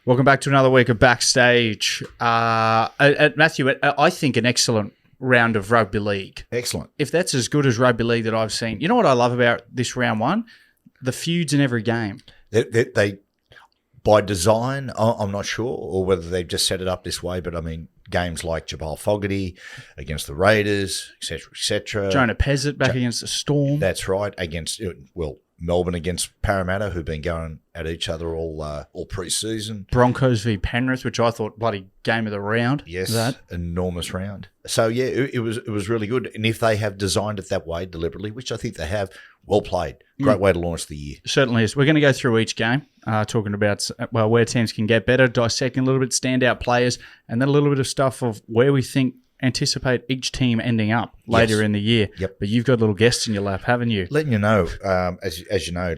Welcome back to another week of Backstage. Matthew, I think an excellent round of rugby league. Excellent. If that's as good as rugby league that I've seen. You know what I love about this round one? The feuds in every game. They by design, I'm not sure, or whether they've just set it up this way, but I mean, games like Jabal Fogarty against the Raiders, etc. Jonah Pezzett back against the Storm. That's right. Against, Melbourne against Parramatta, who've been going at each other all pre-season. Broncos v Penrith, which I thought bloody game of the round. Yes, enormous round. So yeah, it was really good. And if they have designed it that way deliberately, which I think they have, well played. Great way to launch the year. Certainly is. We're going to go through each game, talking about where teams can get better, dissecting a little bit standout players, and then a little bit of stuff of where we anticipate each team ending up later in the year. Yep. But you've got little guests in your lap, haven't you? Letting you know, as you know,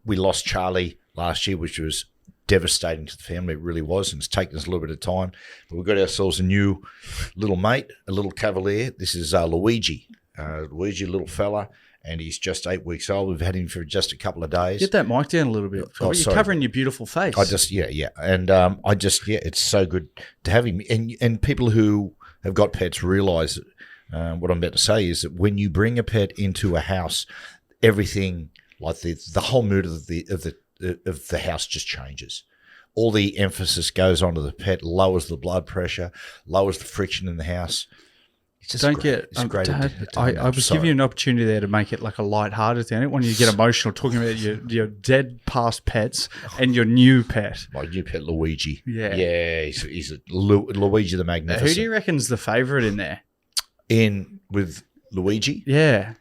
we lost Charlie last year, which was devastating to the family. It really was, and it's taken us a little bit of time. But we've got ourselves a new little mate, a little cavalier. This is Luigi. Luigi, little fella, and he's just 8 weeks old. We've had him for just a couple of days. Get that mic down a little bit. You're covering your beautiful face. And it's so good to have him. And people who have got pets realise what I'm about to say is that when you bring a pet into a house, everything, like the whole mood of the house just changes. All the emphasis goes onto the pet, lowers the blood pressure, lowers the friction in the house. It's just great. I was giving you an opportunity there to make it like a light-hearted thing. I didn't want you to get emotional talking about your dead past pets and your new pet. My new pet, Luigi. Yeah. He's Luigi the Magnificent. Who do you reckon's the favourite in there? With Luigi? Yeah.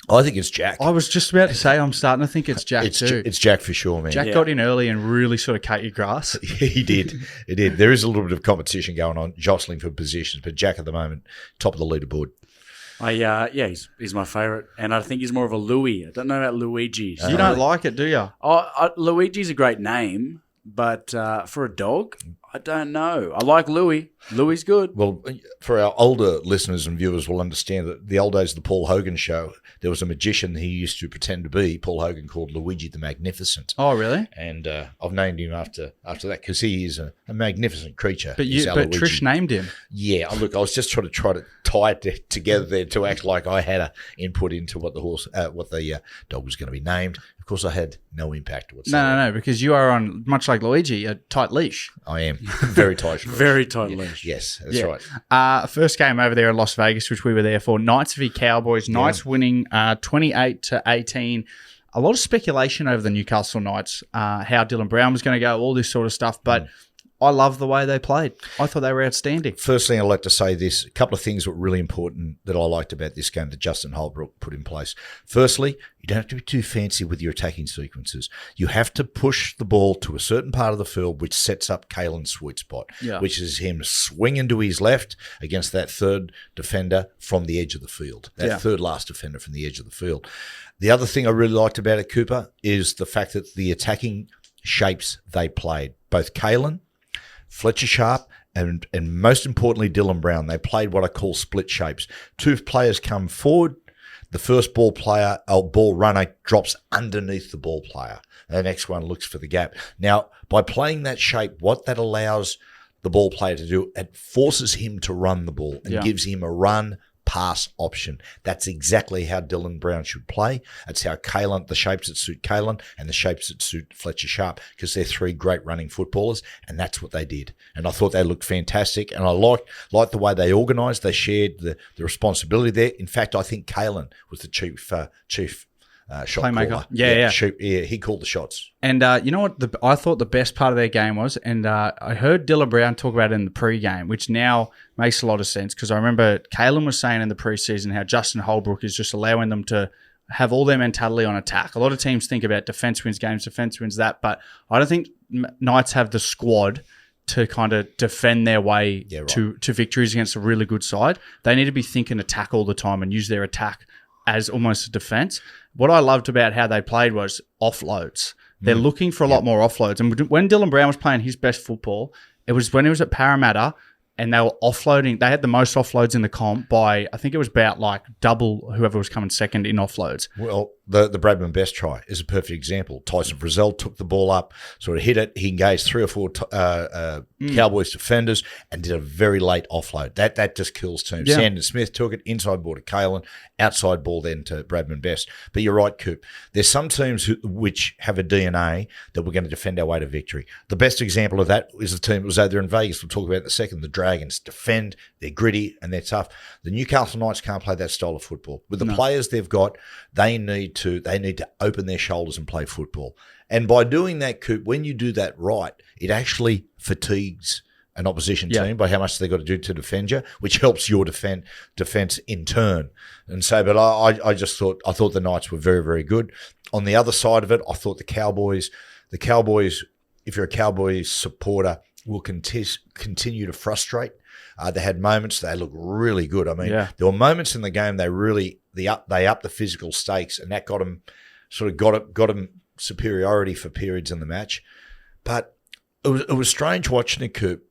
I think it's Jack. I was just about to say I'm starting to think it's Jack too. It's Jack for sure, man. Jack got in early and really sort of cut your grass. He did. He did. There is a little bit of competition going on, jostling for positions, but Jack at the moment, top of the leaderboard. He's my favourite, and I think he's more of a Louis. I don't know about Luigi. You don't like it, do you? Luigi's a great name, but for a dog, I don't know. I like Louis. Louis good. Well, for our older listeners and viewers will understand that the old days of the Paul Hogan show, there was a magician he used to pretend to be, Paul Hogan, called Luigi the Magnificent. Oh, really? And I've named him after that because he is a magnificent creature. But Trish named him. Yeah, look, I was just trying to tie it together there to act like I had an input into what the dog was going to be named. Of course, I had no impact whatsoever. No, because you are on, much like Luigi, a tight leash. I am. Very tight. Very tight leash. Yes, that's right. First game over there in Las Vegas, which we were there for, Knights v Cowboys. Knights winning 28-18. A lot of speculation over the Newcastle Knights, how Dylan Brown was going to go, all this sort of stuff, but I love the way they played. I thought they were outstanding. First thing I'd like to say this, a couple of things were really important that I liked about this game that Justin Holbrook put in place. Firstly, you don't have to be too fancy with your attacking sequences. You have to push the ball to a certain part of the field which sets up Caelan's sweet spot, which is him swinging to his left against that third defender from the edge of the field, third last defender from the edge of the field. The other thing I really liked about it, Cooper, is the fact that the attacking shapes they played, both Caelan, Fletcher Sharp, and most importantly, Dylan Brown. They played what I call split shapes. Two players come forward. The first ball runner drops underneath the ball player. The next one looks for the gap. Now, by playing that shape, what that allows the ball player to do, it forces him to run the ball and gives him a run-pass option. That's exactly how Dylan Brown should play. That's how Caelan, the shapes that suit Caelan and the shapes that suit Fletcher Sharp, because they're three great running footballers, and that's what they did. And I thought they looked fantastic, and I liked the way they organised. They shared the responsibility there. In fact, I think Caelan was the chief shot playmaker. caller. Yeah. He called the shots. And you know what I thought the best part of their game was? And I heard Dylan Brown talk about it in the pre-game, which now makes a lot of sense because I remember Caelan was saying in the preseason how Justin Holbrook is just allowing them to have all their mentality on attack. A lot of teams think about defence wins games, defence wins that, but I don't think Knights have the squad to kind of defend their way to victories against a really good side. They need to be thinking attack all the time and use their attack as almost a defence. What I loved about how they played was offloads. They're looking for a lot more offloads. And when Dylan Brown was playing his best football, it was when he was at Parramatta and they were offloading. They had the most offloads in the comp by, I think it was about like double whoever was coming second in offloads. Well, The Bradman Best try is a perfect example. Tyson Frizzell took the ball up, sort of hit it. He engaged 3 or 4 Cowboys defenders and did a very late offload. That just kills teams. Yeah. Sandon Smith took it, inside ball to Kalen, outside ball then to Bradman Best. But you're right, Coop. There's some teams which have a DNA that we're going to defend our way to victory. The best example of that is the team that was over there in Vegas. We'll talk about it in a second. The Dragons defend, they're gritty, and they're tough. The Newcastle Knights can't play that style of football. With the players they've got, they need to open their shoulders and play football. And by doing that, Coop, when you do that right, it actually fatigues an opposition team by how much they've got to do to defend you, which helps your defense in turn. And so, but I thought the Knights were very, very good. On the other side of it, I thought the Cowboys, if you're a Cowboys supporter, will continue to frustrate. They had moments, they looked really good. I mean, there were moments in the game they upped the physical stakes, and that got them superiority for periods in the match. But it was strange watching it, Coop.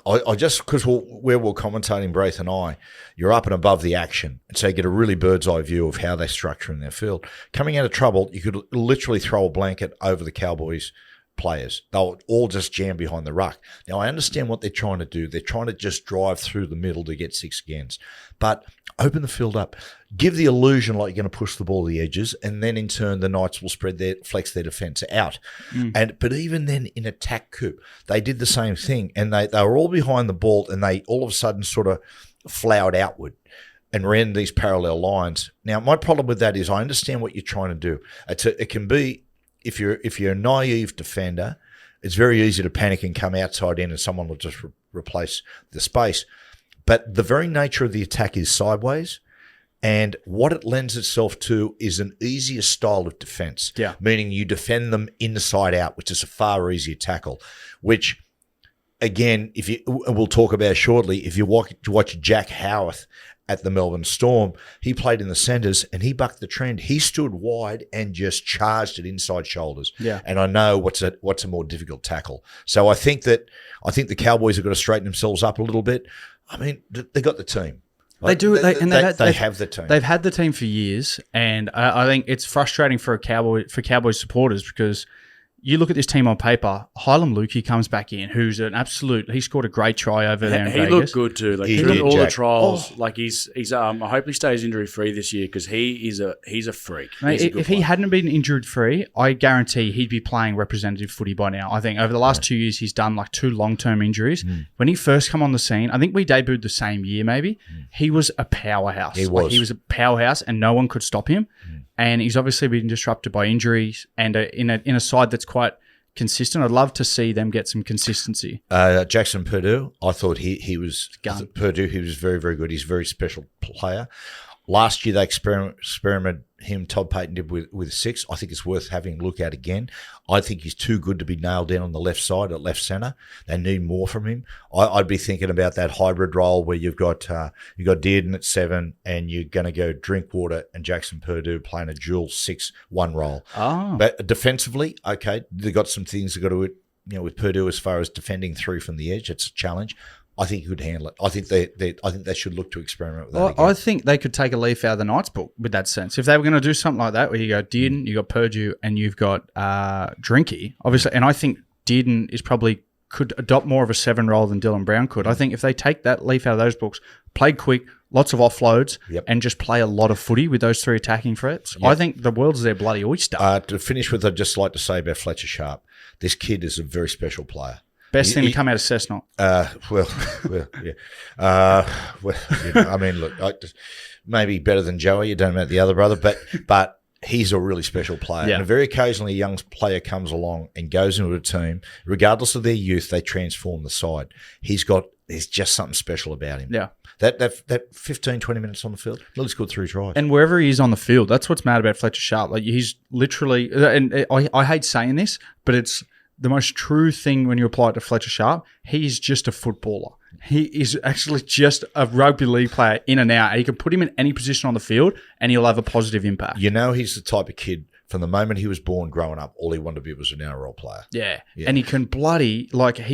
I just, because where we're commentating, Braith and I, you're up and above the action, and so you get a really bird's eye view of how they're structuring their field. Coming out of trouble, you could literally throw a blanket over the Cowboys players. They'll all just jam behind the ruck. Now, I understand what they're trying to do. They're trying to just drive through the middle to get 6 against. But open the field up. Give the illusion like you're going to push the ball to the edges, and then in turn the Knights will flex their defence out. But even then in attack, Coop, they did the same thing, and they were all behind the ball, and they all of a sudden sort of flowered outward and ran these parallel lines. Now, my problem with that is I understand what you're trying to do. It can be, if you're a naive defender, it's very easy to panic and come outside in and someone will just replace the space. But the very nature of the attack is sideways, and what it lends itself to is an easier style of defense, meaning you defend them inside out, which is a far easier tackle, which, again, we'll talk about shortly, if you watch Jack Howarth at the Melbourne Storm, he played in the centres and he bucked the trend. He stood wide and just charged at inside shoulders. Yeah. And I know what's a more difficult tackle. So I think the Cowboys have got to straighten themselves up a little bit. I mean, they got the team. They do. They have the team. They've had the team for years, and I think it's frustrating for Cowboys supporters because you look at this team on paper. Hylam Lukey comes back in, who's an absolute. He scored a great try over there in Vegas. He looked good too. Like He through did, all Jack. the trials, like he's. I hope he stays injury free this year because he's a freak. Mate, He's a good if he player. hadn't been injured free, I guarantee he'd be playing representative footy by now. I think over the last 2 years, he's done like 2 long-term injuries. When he first come on the scene, I think we debuted the same year maybe, he was a powerhouse. He was. He was a powerhouse and no one could stop him. And he's obviously been disrupted by injuries and in a side that's quite consistent. I'd love to see them get some consistency. Jackson Purdue, I thought he was Purdue. He was very, very good. He's a very special player. Last year they experimented him. Todd Payton did with 6. I think it's worth having a look at again. I think he's too good to be nailed down on the left side at left centre. They need more from him. I'd be thinking about that hybrid role where you've got Dearden at 7 and you're going to go Drinkwater and Jackson Purdue playing a dual 6-1 role. Oh. But defensively, okay, they've got some things they've got to do, with Purdue as far as defending through from the edge. It's a challenge. I think he could handle it. I think they should look to experiment with that again. I think they could take a leaf out of the Knights book with that sense. If they were going to do something like that, where you go Dearden, you got Purdue, and you've got Drinky, obviously, and I think Dearden could adopt more of a 7 role than Dylan Brown could. I think if they take that leaf out of those books, play quick, lots of offloads, and just play a lot of footy with those 3 attacking threats, I think the world's their bloody oyster. To finish with, I'd just like to say about Fletcher Sharp, this kid is a very special player. Best thing to come out of Cessnock. I mean, look, maybe better than Joey. You don't know about the other brother, but he's a really special player. Yeah. And very occasionally a young player comes along and goes into a team, regardless of their youth, they transform the side. There's just something special about him. Yeah. That 15, 20 minutes on the field, he looks good through tries. And wherever he is on the field, that's what's mad about Fletcher Sharp. Like he's literally, and I hate saying this, but it's the most true thing when you apply it to Fletcher Sharp. He's just a footballer. He is actually just a rugby league player in and out. And you can put him in any position on the field and he'll have a positive impact. He's the type of kid, from the moment he was born growing up, all he wanted to be was an NRL player. Yeah. And he can he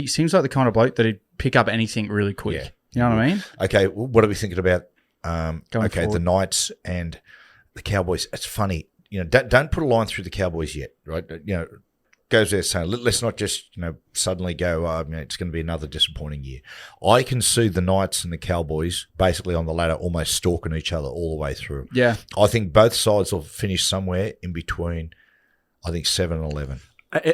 seems like the kind of bloke that he'd pick up anything really quick. Yeah. You know what I mean? Okay, what are we thinking about? Going forward. The Knights and the Cowboys. It's funny. don't put a line through the Cowboys yet, right? Goes there saying, let's not just, suddenly go, it's going to be another disappointing year. I can see the Knights and the Cowboys basically on the ladder almost stalking each other all the way through. Yeah. I think both sides will finish somewhere in between, 7 and 11.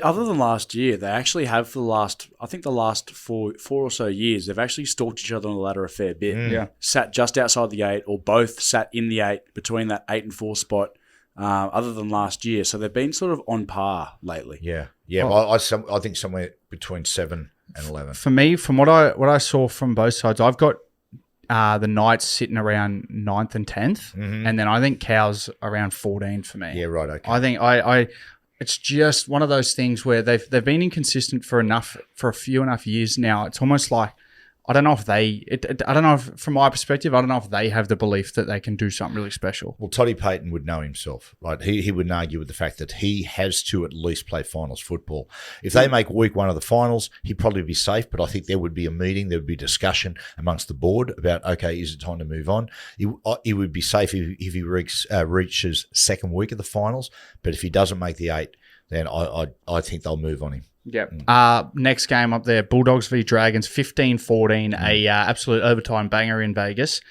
Other than last year, they actually have for the last four or so years, they've actually stalked each other on the ladder a fair bit. Yeah. Sat just outside the 8 or both sat in the 8 between that 8 and 4 spot. Other than last year, so they've been sort of on par lately. Yeah. Well, I think somewhere between 7 and 11. For me, from what I saw from both sides, I've got the Knights sitting around 9th and 10th, and then I think Cows around 14 for me. Yeah, right. Okay. I think it's just one of those things where they've been inconsistent for a few enough years now. It's almost like I don't know if from my perspective, I don't know if they have the belief that they can do something really special. Well, Toddy Payton would know himself, right? He wouldn't argue with the fact that he has to at least play finals football. If they make week 1 of the finals, he'd probably be safe, but I think there would be a meeting, there would be discussion amongst the board about, okay, is it time to move on? He would be safe if he reaches second week of the finals, but if he doesn't make the 8, then I think they'll move on him. Yep. Next game up there, Bulldogs v Dragons, 15-14, a absolute overtime banger in Vegas.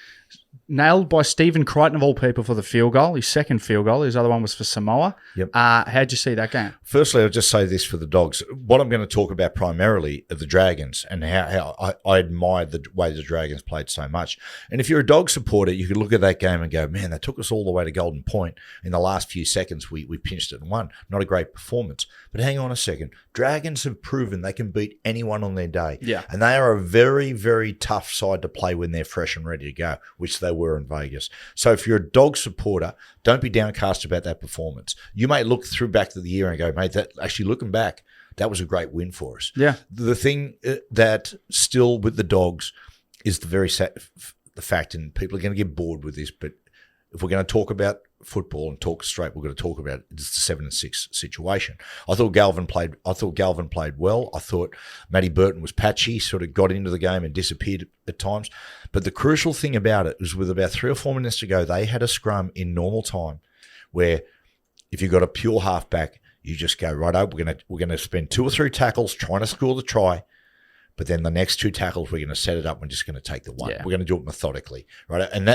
Nailed by Stephen Crichton of all people for the field goal, his second field goal. His other one was for Samoa. Yep. How'd you see that game? Firstly, I'll just say this for the Dogs. What I'm going to talk about primarily are the Dragons and how I admired the way the Dragons played so much. And if you're a Dog supporter, you could look at that game and go, man, they took us all the way to Golden Point. In the last few seconds, we pinched it and won. Not a great performance. But hang on a second. Dragons have proven they can beat anyone on their day. Yeah. And they are a very, very tough side to play when they're fresh and ready to go, which they were in Vegas. So if you're a Dog supporter, don't be downcast about that performance. You may look through back to the year and go, mate, that actually looking back, that was a great win for us. Yeah. The thing that still with the Dogs is the fact, and people are going to get bored with this, but if we're going to talk about football and talk straight, we're going to talk about it's the 7-6 situation. I thought Galvin played well. I thought Matty Burton was patchy, sort of got into the game and disappeared at times. But the crucial thing about it was with about 3 or 4 minutes to go, they had a scrum in normal time where if you've got a pure halfback, you just go, righto, we're going to spend 2 or 3 tackles trying to score the try. But then the next 2 tackles, we're going to set it up. We're just going to take the one. Yeah. We're going to do it methodically, right? And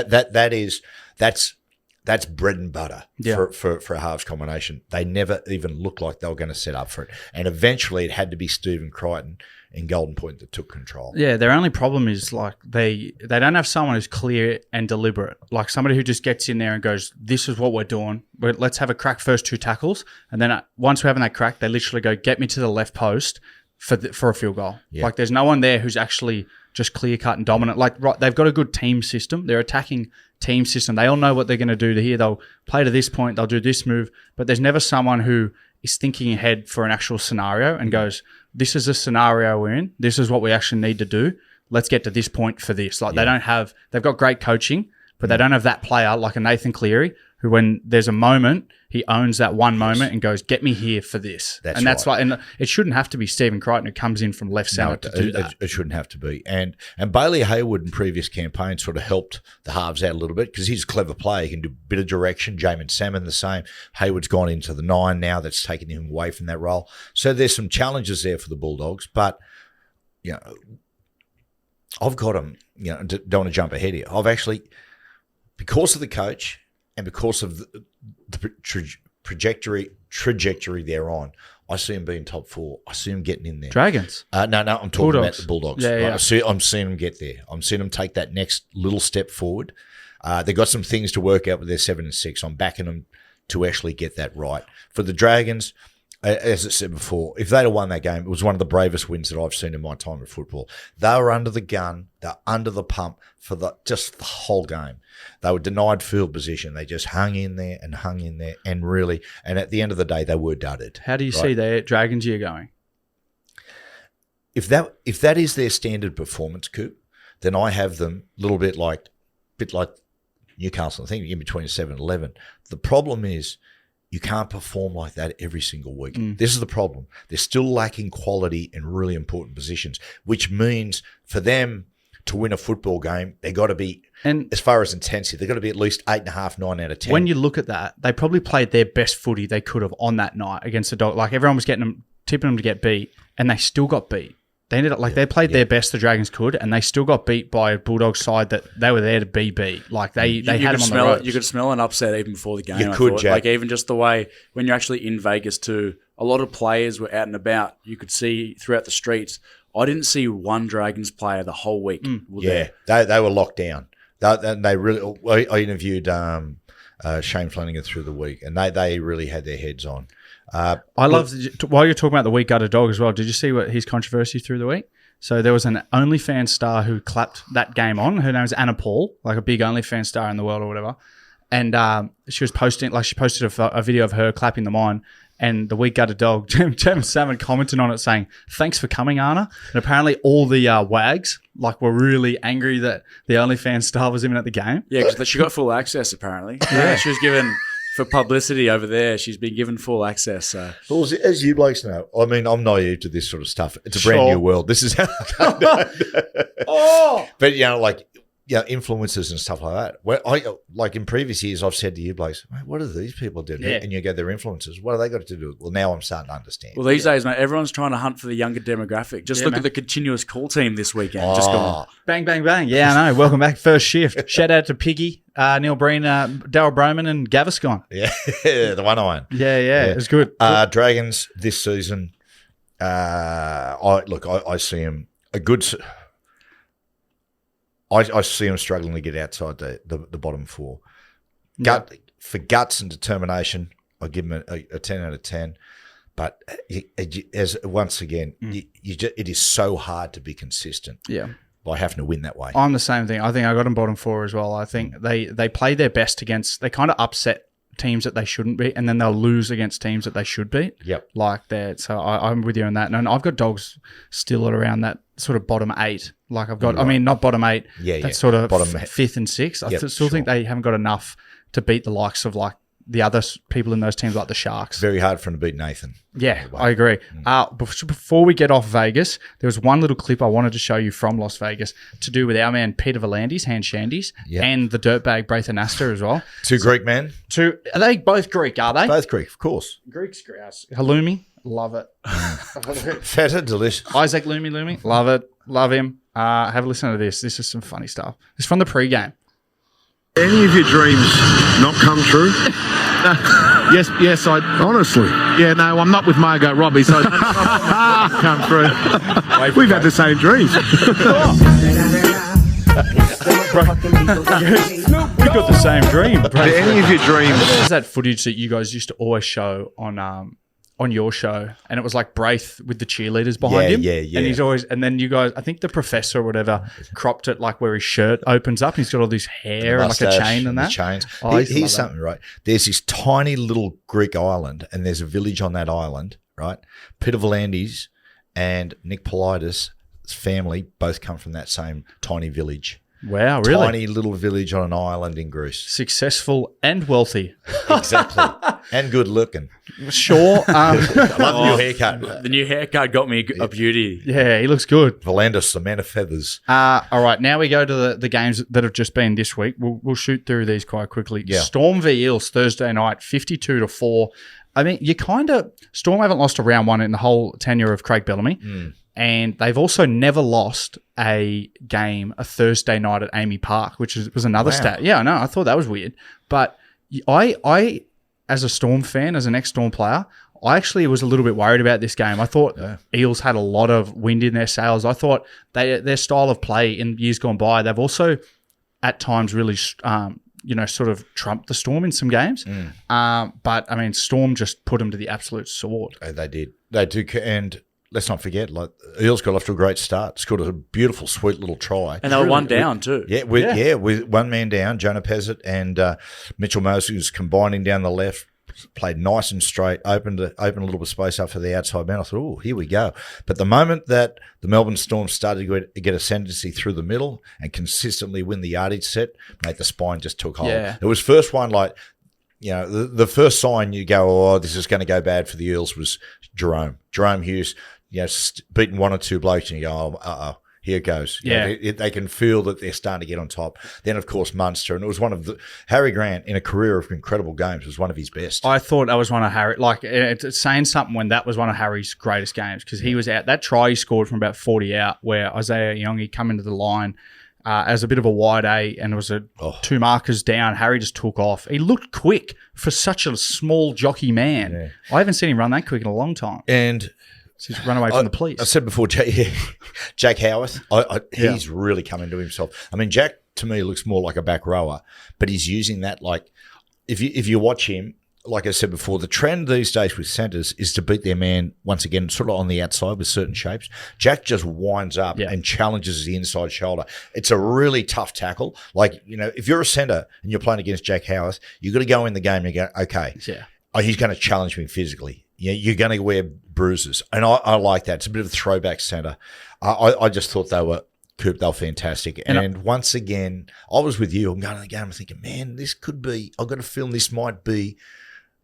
that's bread and butter for a halves combination. They never even looked like they were going to set up for it. And eventually it had to be Stephen Crichton in Golden Point that took control. Yeah, their only problem is like they don't have someone who's clear and deliberate. Like somebody who just gets in there and goes, this is what we're doing. Let's have a crack first 2 tackles. And then once we're having that crack, they literally go, get me to the left post for a field goal. Yeah. Like there's no one there who's actually just clear cut and dominant. Like right, they've got a good team system. They're attacking team system. They all know what they're going to do here. They'll play to this point. They'll do this move. But there's never someone who is thinking ahead for an actual scenario and goes, this is a scenario we're in. This is what we actually need to do. Let's get to this point for this. Like they've got great coaching, but they don't have that player like a Nathan Cleary who when there's a moment, he owns that one moment and goes, get me here for this. That's right. And it shouldn't have to be Stephen Crichton who comes in from left centre to do that. It shouldn't have to be. And Bailey Hayward in previous campaigns sort of helped the halves out a little bit because he's a clever player. He can do a bit of direction. Jamin Salmon the same. Hayward's gone into the 9 now. That's taken him away from that role. So there's some challenges there for the Bulldogs. But, I've got them, don't want to jump ahead here. I've actually, because of the coach and because of the trajectory they're on, I see them being top 4. I see them getting in there. Dragons? No, I'm talking Bulldogs. about the Bulldogs. Yeah. I'm seeing them get there. I'm seeing them take that next little step forward. They've got some things to work out with their 7-6. I'm backing them to actually get that right. For the Dragons, as I said before, if they'd have won that game, it was one of the bravest wins that I've seen in my time of football. They were under the gun. They're under the pump for just the whole game. They were denied field position. They just hung in there, and at the end of the day, they were dudded. How do you see their Dragons year going? If that is their standard performance, Coop, then I have them a little bit like Newcastle. I think in between 7 and 11. The problem is, you can't perform like that every single week. This is the problem. They're still lacking quality in really important positions, which means for them to win a football game, they got to be, And as far as intensity, they've got to be at least 8.5, 9 out of 10. when you look at that, they probably played their best footy they could have on that night against the Dogs. Like everyone was tipping them to get beat, and they still got beat. They ended up they played their best the Dragons could, and they still got beat by a Bulldogs side that they were there to be beat. Like they had them on the ropes. You could smell an upset even before the game. You could, Jack. Like even just the way when you're actually in Vegas too, a lot of players were out and about. You could see throughout the streets. I didn't see one Dragons player the whole week. They were locked down. They really. I interviewed Shane Flanagan through the week, and they really had their heads on. I love while you're talking about the week gutter dog as well. Did you see what his controversy through the week? So there was an OnlyFans star who clapped that game on. Her name is Anna Paul, like a big OnlyFans star in the world or whatever. And she was posting, she posted a video of her clapping them on. And the week gutter dog, Jim Salmon commented on it saying, "Thanks for coming, Anna." And apparently all the wags were really angry that the OnlyFans star was even at the game. Yeah, because she got full access apparently. Yeah, she was given. For publicity over there, she's been given full access. So. Well, as you blokes know, I mean, I'm naive to this sort of stuff. It's a brand new world. This is how. But influencers and stuff like that. Where in previous years, I've said to you blokes, "Mate, what are these people doing?" Yeah. And you go, "They're influencers. What have they got to do with it?" Well, now I'm starting to understand. Well, these days, mate, everyone's trying to hunt for the younger demographic. Just look at the continuous call team this weekend. Just gone. Bang, bang, bang. Yeah, I know. Welcome back. First shift. Shout out to Piggy, Neil Breen, Darryl Broman, and Gaviscon. Yeah, the one iron. Yeah. It was good. Dragons this season. I see them a good. I see them struggling to get outside the bottom four. For guts and determination, I give them a 10 out of 10. But once again, it is so hard to be consistent. Yeah. By having to win that way. I'm the same thing. I think I got them bottom four as well. I think they play their best against. They kind of upset teams that they shouldn't beat, and then they'll lose against teams that they should beat. Yep. Like that. So I'm with you on that. And I've got Dogs still at around that sort of bottom 8. Like I've got, I mean, not bottom 8. That's sort of bottom 5th and 6th. I still think they haven't got enough to beat the likes of the other people in those teams like the Sharks. Very hard for them to beat Nathan. Yeah, I agree. Before we get off Vegas, there was one little clip I wanted to show you from Las Vegas to do with our man Peter Volandis, Hand Shandies, and the dirtbag Braithen Astor as well. Two Greek men. Are they both Greek, are they? Both Greek, of course. Greek's grouse. Halloumi, love it. Feta, delicious. Isaac Lumi, love it. Love him. Have a listen to this. This is some funny stuff. It's from the pre-game. Any of your dreams not come true? Yes, I Honestly. Yeah, no, I'm not with Margot Robbie, so come through. We've had the same dreams. We got the same dream. Any of your dreams? There's that footage that you guys used to always show on your show, and it was like Braith with the cheerleaders behind him. Yeah. And he's always, and then you guys, I think the professor or whatever cropped it like where his shirt opens up. And he's got all this hair and like a chain and that. Chains. Oh, Here's something, right? There's this tiny little Greek island, and there's a village on that island, right? Peter Volandis and Nick Politis' family both come from that same tiny village. Wow, really? Tiny little village on an island in Greece. Successful and wealthy. Exactly. And good looking. Sure. I love the new haircut. The new haircut got me a beauty. Yeah, he looks good. Volandis, the man of feathers. All right, now we go to the games that have just been this week. We'll shoot through these quite quickly. Yeah. Storm v Eels Thursday night, 52-4. I mean, Storm haven't lost a round one in the whole tenure of Craig Bellamy. And they've also never lost a game a Thursday night at Amy Park, which was another stat. Yeah, I know. I thought that was weird. But I, as a Storm fan, as an ex-Storm player, I actually was a little bit worried about this game. I thought Eels had a lot of wind in their sails. I thought their style of play in years gone by, they've also at times really sort of trumped the Storm in some games. But, I mean, Storm just put them to the absolute sword. They did. They do. And let's not forget, Eels got off to a great start. Scored a beautiful, sweet little try. And they were one down too. With one man down, Jonah Pezzett and Mitchell Moses combining down the left, played nice and straight, opened a little bit of space up for the outside man. I thought, oh, here we go. But the moment that the Melbourne Storm started to get ascendancy through the middle and consistently win the yardage set, mate, the spine just took hold. Yeah. It was first one the first sign you go, oh, this is going to go bad for the Eels was Jerome Hughes. Beating one or two blokes and you go, oh, here it goes. Yeah. They can feel that they're starting to get on top. Then, of course, Munster. And it was one of Harry Grant, in a career of incredible games, was one of his best. I thought that was one of Harry. Like, it's saying something when that was one of Harry's greatest games because he was out. That try he scored from about 40 out where Isaiah Youngie come into the line as a bit of a wide A and it was two markers down. Harry just took off. He looked quick for such a small jockey man. Yeah. I haven't seen him run that quick in a long time. And he's run away from the police. I said before, Jack Howarth, he's really come into himself. I mean, Jack, to me, looks more like a back rower, but he's using that like if you watch him, like I said before, the trend these days with centres is to beat their man once again, sort of on the outside with certain shapes. Jack just winds up and challenges the inside shoulder. It's a really tough tackle. Like, if you're a centre and you're playing against Jack Howarth, you've got to go in the game and go, okay, he's going to challenge me physically. You're going to wear bruises. And I like that. It's a bit of a throwback centre. I just thought they were fantastic. And once again, I was with you. I'm going to the game. I'm thinking, man, this could be, I've got a feeling this might be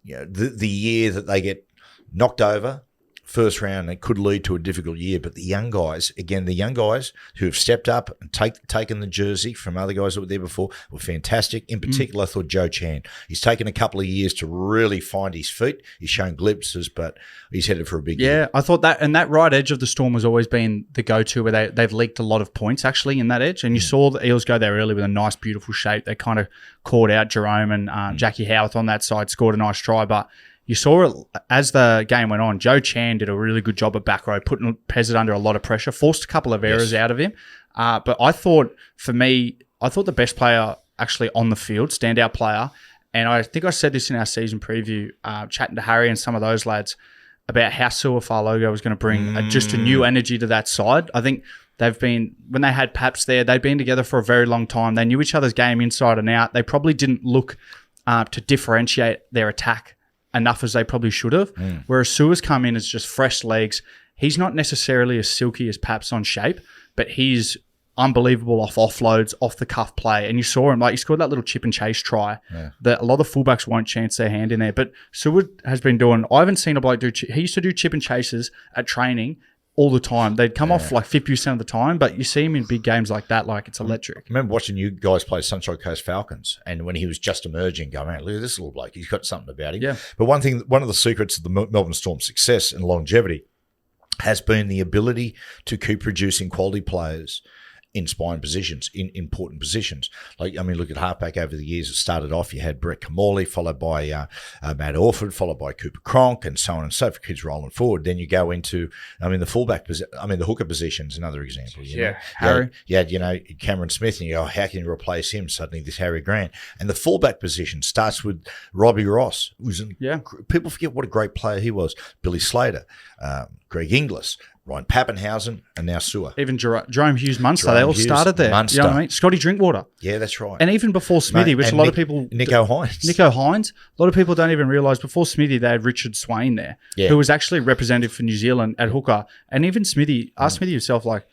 the year that they get knocked over first round. It could lead to a difficult year. But the young guys who have stepped up and taken the jersey from other guys that were there before were fantastic. In particular, I thought Joe Chan. He's taken a couple of years to really find his feet. He's shown glimpses, but he's headed for a big year. I thought that, and that right edge of the Storm has always been the go-to where they've leaked a lot of points actually in that edge. And you saw the Eels go there early with a nice, beautiful shape. They kind of caught out Jerome and Jackie Howarth on that side, scored a nice try, but you saw it as the game went on. Joe Chan did a really good job at back row, putting Pezzett under a lot of pressure, forced a couple of errors out of him. But I thought, for me, the best player actually on the field, standout player, and I think I said this in our season preview, chatting to Harry and some of those lads about how Suafalogo was going to bring just a new energy to that side. I think they've been, when they had Paps there, they'd been together for a very long time. They knew each other's game inside and out. They probably didn't look to differentiate their attack enough as they probably should have. Whereas Sua's come in as just fresh legs. He's not necessarily as silky as Paps on shape, but he's unbelievable off offloads, off the cuff play. And you saw him, like he scored that little chip and chase try that a lot of fullbacks won't chance their hand in there. But Sua has been doing, I haven't seen a bloke do, he used to do chip and chases at training all the time. They'd come off like 50% of the time, but you see him in big games like that, like it's electric. I remember watching you guys play Sunshine Coast Falcons, and when he was just emerging, going, man, look at this little bloke. He's got something about him. Yeah. But one of the secrets of the Melbourne Storm's success and longevity has been the ability to keep producing quality players in spine positions, in important positions. Like, I mean, look at halfback over the years. It started off, you had Brett Kamali, followed by Matt Orford, folled by Cooper Cronk, and so on and so forth, kids rolling forward. Then you go into, the hooker position's another example. Harry. You had, Cameron Smith, and you go, how can you replace him? Suddenly this Harry Grant. And the fullback position starts with Robbie Ross. People forget what a great player he was. Billy Slater, Greg Inglis, Ryan Pappenhausen, and now Sua. Even Jerome Hughes, Munster, they all started there. Munster. You know what I mean? Scotty Drinkwater. Yeah, that's right. And even before Smithy, which a lot of people... Nico Hines. A lot of people don't even realise before Smithy, they had Richard Swain there, who was actually representative for New Zealand at hooker. And even Smithy, ask Smithy yourself, like,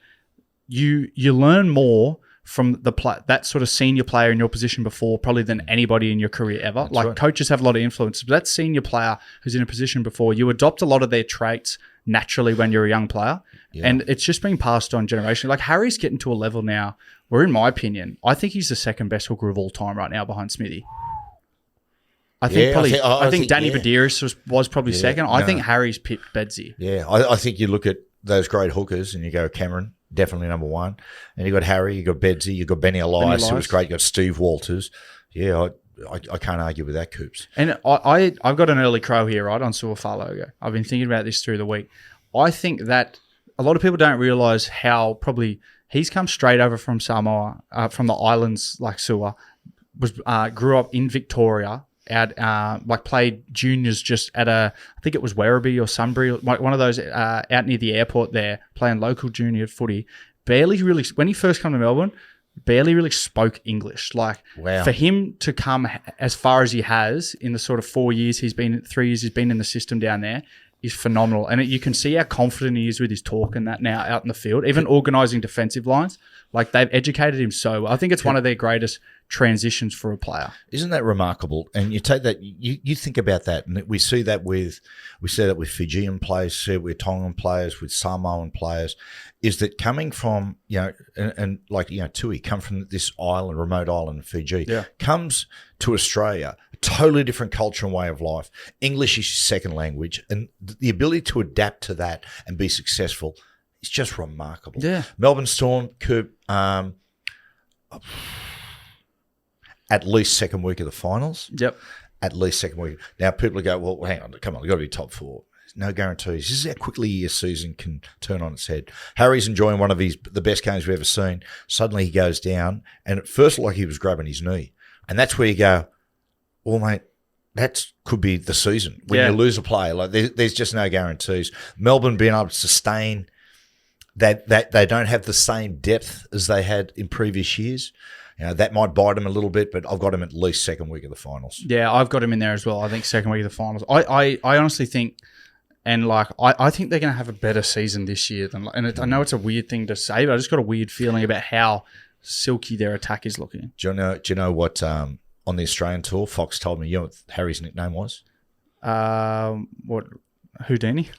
you learn more from that sort of senior player in your position before probably than anybody in your career ever. That's right. Coaches have a lot of influence. But that senior player who's in a position before, you adopt a lot of their traits naturally when you're a young player. Yeah. And it's just being passed on generation. Like Harry's getting to a level now where, in my opinion, I think he's the second best hooker of all time right now behind Smithy. I think Danny Badiris was probably second. I think Harry's pipped Bedsy. Yeah, I think you look at those great hookers and you go Cameron, definitely number one. And you got Harry, you got Bedsy, you got Benny Elias, who was great. You got Steve Walters. Yeah, I can't argue with that, Coops. And I've got an early crow here, right, on Suafalogo. I've been thinking about this through the week. I think that a lot of people don't realise how probably he's come straight over from Samoa, from the islands like Sua, grew up in Victoria, played juniors just at I think it was Werribee or Sunbury, one of those out near the airport there, playing local junior footy. Barely really, when he first came to Melbourne, barely really spoke English. For him to come as far as he has in the sort of 3 years he's been in the system down there is phenomenal. And you can see how confident he is with his talk and that now out in the field, even organising defensive lines. Like, they've educated him so well. I think it's one of their greatest transitions for a player. Isn't that remarkable? And you take that, you think about that, and we see that with Fijian players, see it with Tongan players, with Samoan players, is that coming from, and like, Tui, come from this island, remote island of Fiji, comes to Australia, a totally different culture and way of life. English is his second language, and the ability to adapt to that and be successful is just remarkable. Yeah. Melbourne Storm, at least second week of the finals. Yep. At least second week. Now, people go, well, hang on, come on, you've got to be top four. No guarantees. This is how quickly your season can turn on its head. Harry's enjoying one of the best games we've ever seen. Suddenly he goes down, and at first, like he was grabbing his knee. And that's where you go, well, mate, that could be the season. When you lose a player, like there's just no guarantees. Melbourne being able to sustain that they don't have the same depth as they had in previous years. That might bite them a little bit, but I've got them at least second week of the finals. Yeah, I've got him in there as well. I think second week of the finals. I honestly think, and like I think they're going to have a better season this year than. And I know it's a weird thing to say, but I just got a weird feeling about how silky their attack is looking. Do you know what on the Australian tour, Fox told me? You know what Harry's nickname was? What Houdini?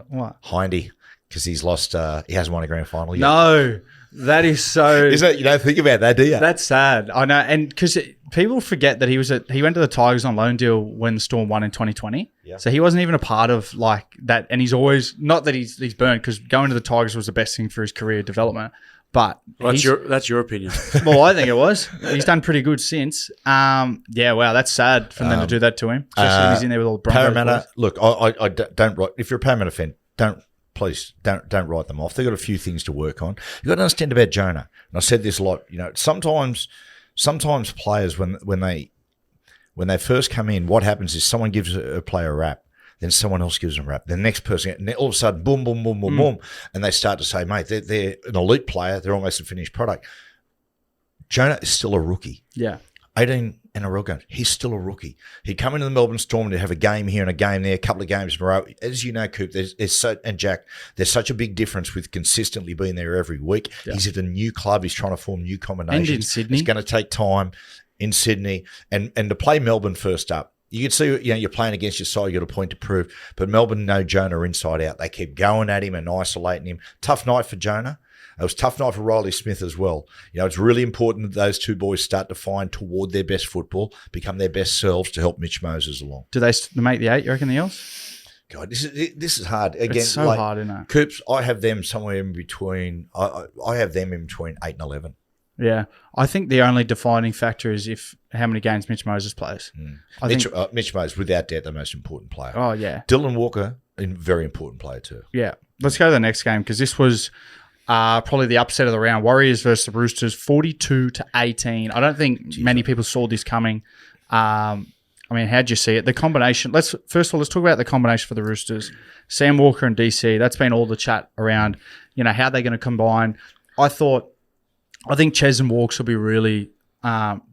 What? Hindy, because he's lost. He hasn't won a grand final yet. No. That is so. Isn't it? You don't think about that, do you? That's sad. I know, and because people forget that he went to the Tigers on loan deal when the Storm won in 2020. Yeah. So he wasn't even a part of like that, and he's always not that he's burned because going to the Tigers was the best thing for his career development. But that's your opinion. Well, I think it was. He's done pretty good since. Yeah, wow, that's sad for them to do that to him. Especially he's in there with all the Broncos. Parramatta. Look, I don't write. If you're a Parramatta fan, please don't write them off. They've got a few things to work on. You've got to understand about Jonah. And I said this a lot. Sometimes players when they first come in, what happens is someone gives a player a rap, then someone else gives them a rap, then the next person, and all of a sudden, boom, boom, boom, boom, boom, and they start to say, mate, they're an elite player. They're almost a finished product. Jonah is still a rookie. Yeah. 18 NRL games. He's still a rookie. He'd come into the Melbourne Storm to have a game here and a game there, a couple of games in a row. As you know, Coop, and Jack, there's such a big difference with consistently being there every week. Yeah. He's at a new club. He's trying to form new combinations. And in Sydney. It's going to take time in Sydney. And to play Melbourne first up, you can see, you're playing against your side. You got a point to prove. But Melbourne know Jonah inside out. They keep going at him and isolating him. Tough night for Jonah. It was a tough night for Riley Smith as well. It's really important that those two boys start to find toward their best football, become their best selves to help Mitch Moses along. Do they make the 8, you reckon, the Eels? God, this is hard. Again, it's so hard, isn't it? Coops, I have them somewhere in between. I have them in between 8 and 11. Yeah, I think the only defining factor is how many games Mitch Moses plays. Mitch Moses, without doubt, the most important player. Oh yeah, Dylan Walker, a very important player too. Yeah, let's go to the next game because this was probably the upset of the round. Warriors versus the Roosters, 42-18. I don't think many people saw this coming. I mean, how'd you see it? The combination. First of all, let's talk about the combination for the Roosters. Sam Walker and DC. That's been all the chat around. How they're going to combine. I think Ches and Walks will be really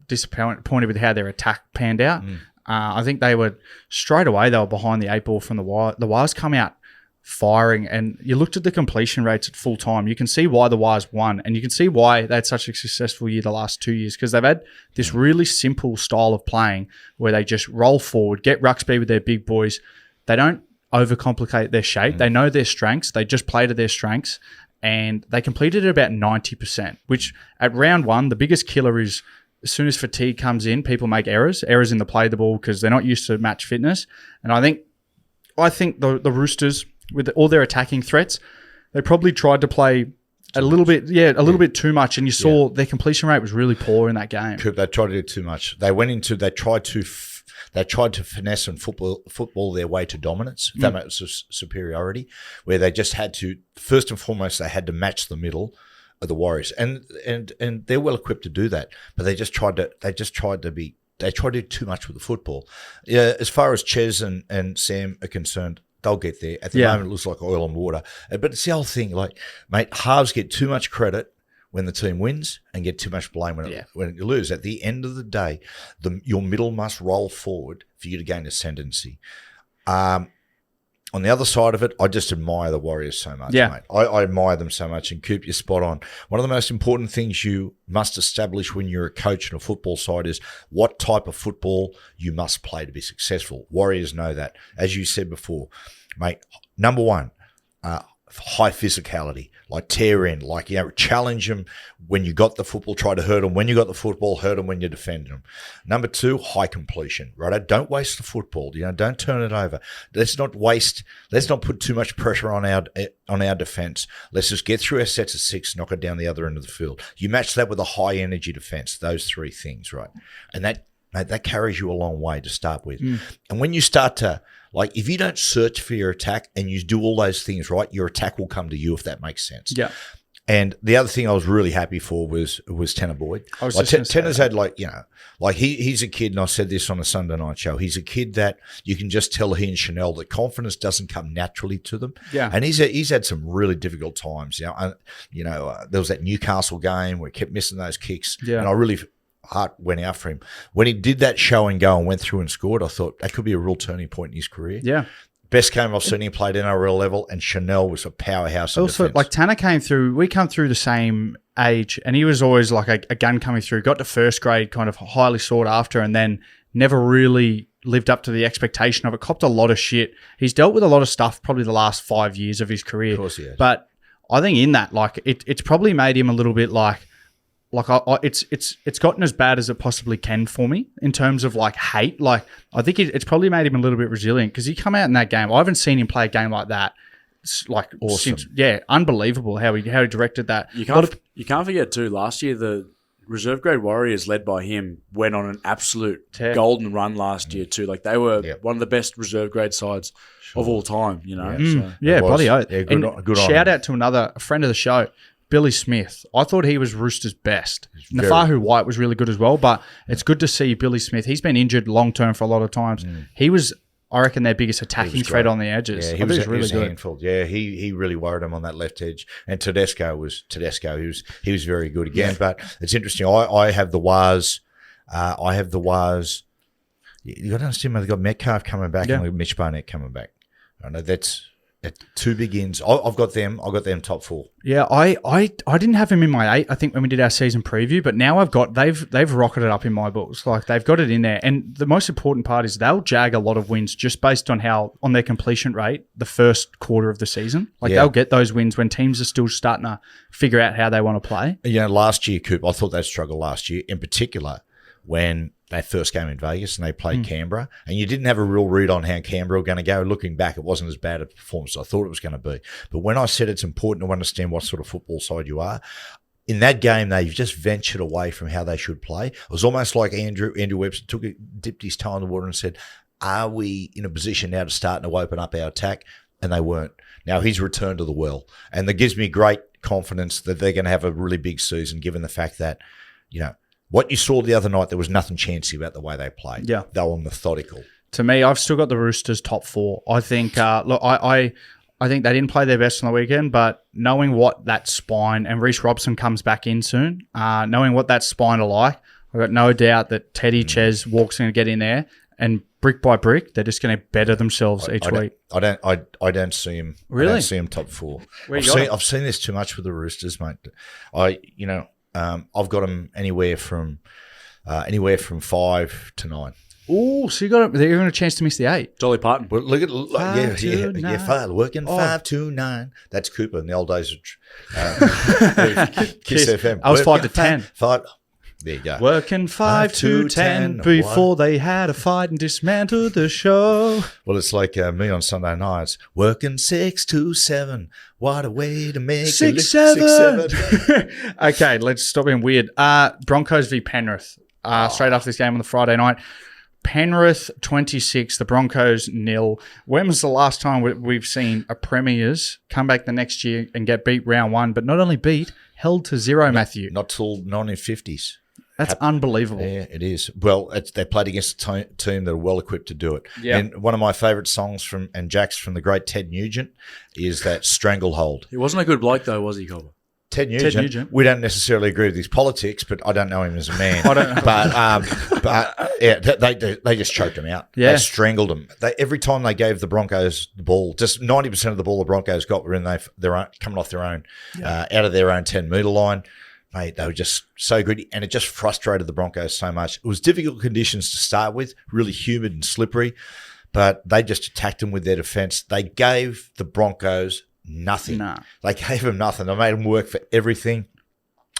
disappointed with how their attack panned out. I think they were straight away. They were behind the 8 ball from the Wires. The Wires come out firing, and you looked at the completion rates at full time. You can see why the Wires won, and you can see why they had such a successful year the last 2 years because they've had this really simple style of playing where they just roll forward, get ruck speed with their big boys. They don't overcomplicate their shape. They know their strengths. They just play to their strengths. And they completed at about 90%, which at round one, the biggest killer is as soon as fatigue comes in, people make errors in the play of the ball because they're not used to match fitness. And I think the Roosters, with all their attacking threats, they probably tried to play a little bit too much. And you saw their completion rate was really poor in that game. They tried to do too much. They tried to finesse and football their way to dominance, that was superiority, where they just had to, first and foremost, they had to match the middle of the Warriors. And they're well equipped to do that. But they tried to do too much with the football. Yeah, as far as Ches and Sam are concerned, they'll get there. At the moment, it looks like oil and water. But it's the whole thing, mate, halves get too much credit when the team wins and get too much blame when you lose. At the end of the day, your middle must roll forward for you to gain ascendancy. On the other side of it, I just admire the Warriors so much, Yeah. mate. I admire them so much, and Coop, you're spot on. One of the most important things you must establish when you're a coach in a football side is what type of football you must play to be successful. Warriors know that. As you said before, mate, number one, high physicality, like tear in, like, challenge them when you got the football, try to hurt them when you got the football, hurt them when you're defending them. Number two, high completion, right? Don't waste the football, don't turn it over. Let's not put too much pressure on our defense. Let's just get through our sets of 6, knock it down the other end of the field. You match that with a high energy defense, those 3 things, right? And that carries you a long way to start with. And when you start to, like, if you don't search for your attack and you do all those things right, your attack will come to you, if that makes sense. Yeah. And the other thing I was really happy for was Tanner Boyd. Tanner's had, he's a kid, and I said this on a Sunday night show. He's a kid that you can just tell he and Chanel that confidence doesn't come naturally to them. Yeah. And he's had some really difficult times. There was that Newcastle game where he kept missing those kicks. Yeah. And I really heart went out for him. When he did that show and go and went through and scored, I thought that could be a real turning point in his career. Yeah. Best game I've seen him play at NRL level, and Chanel was a powerhouse in Also, defense. like, Tanner we come through the same age, and he was always like a gun coming through, got to first grade kind of highly sought after, and then never really lived up to the expectation of it, copped a lot of shit. He's dealt with a lot of stuff probably the last 5 years of his career. Of course he has. But I think in that, like, it's probably made him a little bit it's gotten as bad as it possibly can for me in terms of, like, hate. Like, I think it's probably made him a little bit resilient, because he come out in that game. I haven't seen him play a game like that. It's like awesome. Unbelievable how he directed that. You can't forget too. Last year, the reserve grade Warriors, led by him, went on an absolute golden run last year too. Like, they were one of the best reserve grade sides of all time. Bloody oath. Yeah, good on shout him. out to a friend of the show, Billy Smith. I thought he was Roosters' best. Nafahu White was really good as well, but it's good to see Billy Smith. He's been injured long-term for a lot of times. He was, I reckon, their biggest attacking threat on the edges. Yeah, he was really good. A handful. Yeah, he really worried him on that left edge. And Tedesco. He was very good again. Yeah. But it's interesting. I have the Waz. You got to understand, they've got Metcalf coming back and Mitch Barnett coming back. I know that's at 2 big ends. I've got them top 4. Yeah, I didn't have him in my 8, I think, when we did our season preview, but now they've rocketed up in my books. Like, they've got it in there. And the most important part is they'll jag a lot of wins just based on their completion rate the first quarter of the season. Like, they'll get those wins when teams are still starting to figure out how they want to play. Last year, Coop, I thought they struggled last year, in particular when they first came in Vegas and they played Canberra, and you didn't have a real read on how Canberra were going to go. Looking back, it wasn't as bad a performance as I thought it was going to be. But when I said it's important to understand what sort of football side you are, in that game, they've just ventured away from how they should play. It was almost like Andrew Webster dipped his toe in the water and said, are we in a position now to start to open up our attack? And they weren't. Now he's returned to the well. And that gives me great confidence that they're going to have a really big season, given the fact that, what you saw the other night, there was nothing chancy about the way they played. Yeah. They were methodical. To me, I've still got the Roosters top 4. I think, I think they didn't play their best on the weekend, but knowing what that spine, and Reece Robson comes back in soon, knowing what that spine are like, I've got no doubt that Teddy Ches Walk's going to get in there, and brick by brick, they're just going to better themselves each week. I don't see him. Really? I don't see him top 4. I've seen this too much with the Roosters, mate. I've got them anywhere from 5 to 9. Oh, so they're even a chance to miss the 8. Dolly Parton. Well, look at 5 working 5 to 9. That's Cooper in the old days of Kiss FM. I was 5 to 10. 5. There you go. Working 5 to 10 before they had a fight and dismantled the show. Well, it's like me on Sunday nights. Working 6 to 7. What a way to make 6 7. Okay, let's stop being weird. Broncos v Penrith. Straight after this game on the Friday night. Penrith 26, the Broncos 0. When was the last time we've seen a Premiers come back the next year and get beat round 1, but not only beat, held to 0, Matthew? Not till 1950s. That's unbelievable. Yeah, it is. Well, they played against a team that are well equipped to do it. Yeah. And one of my favourite songs Jack's from the great Ted Nugent is that Stranglehold. He wasn't a good bloke though, was he, Cobber? Ted Nugent. We don't necessarily agree with his politics, but I don't know him as a man. I don't know. But yeah, they just choked him out. Yeah. They strangled him. Every time they gave the Broncos the ball, just 90% of the ball the Broncos got were in their own, coming off their own, out of their own 10-metre line. Mate, they were just so good, and it just frustrated the Broncos so much. It was difficult conditions to start with, really humid and slippery, but they just attacked them with their defence. They gave the Broncos nothing. No. They gave them nothing. They made them work for everything.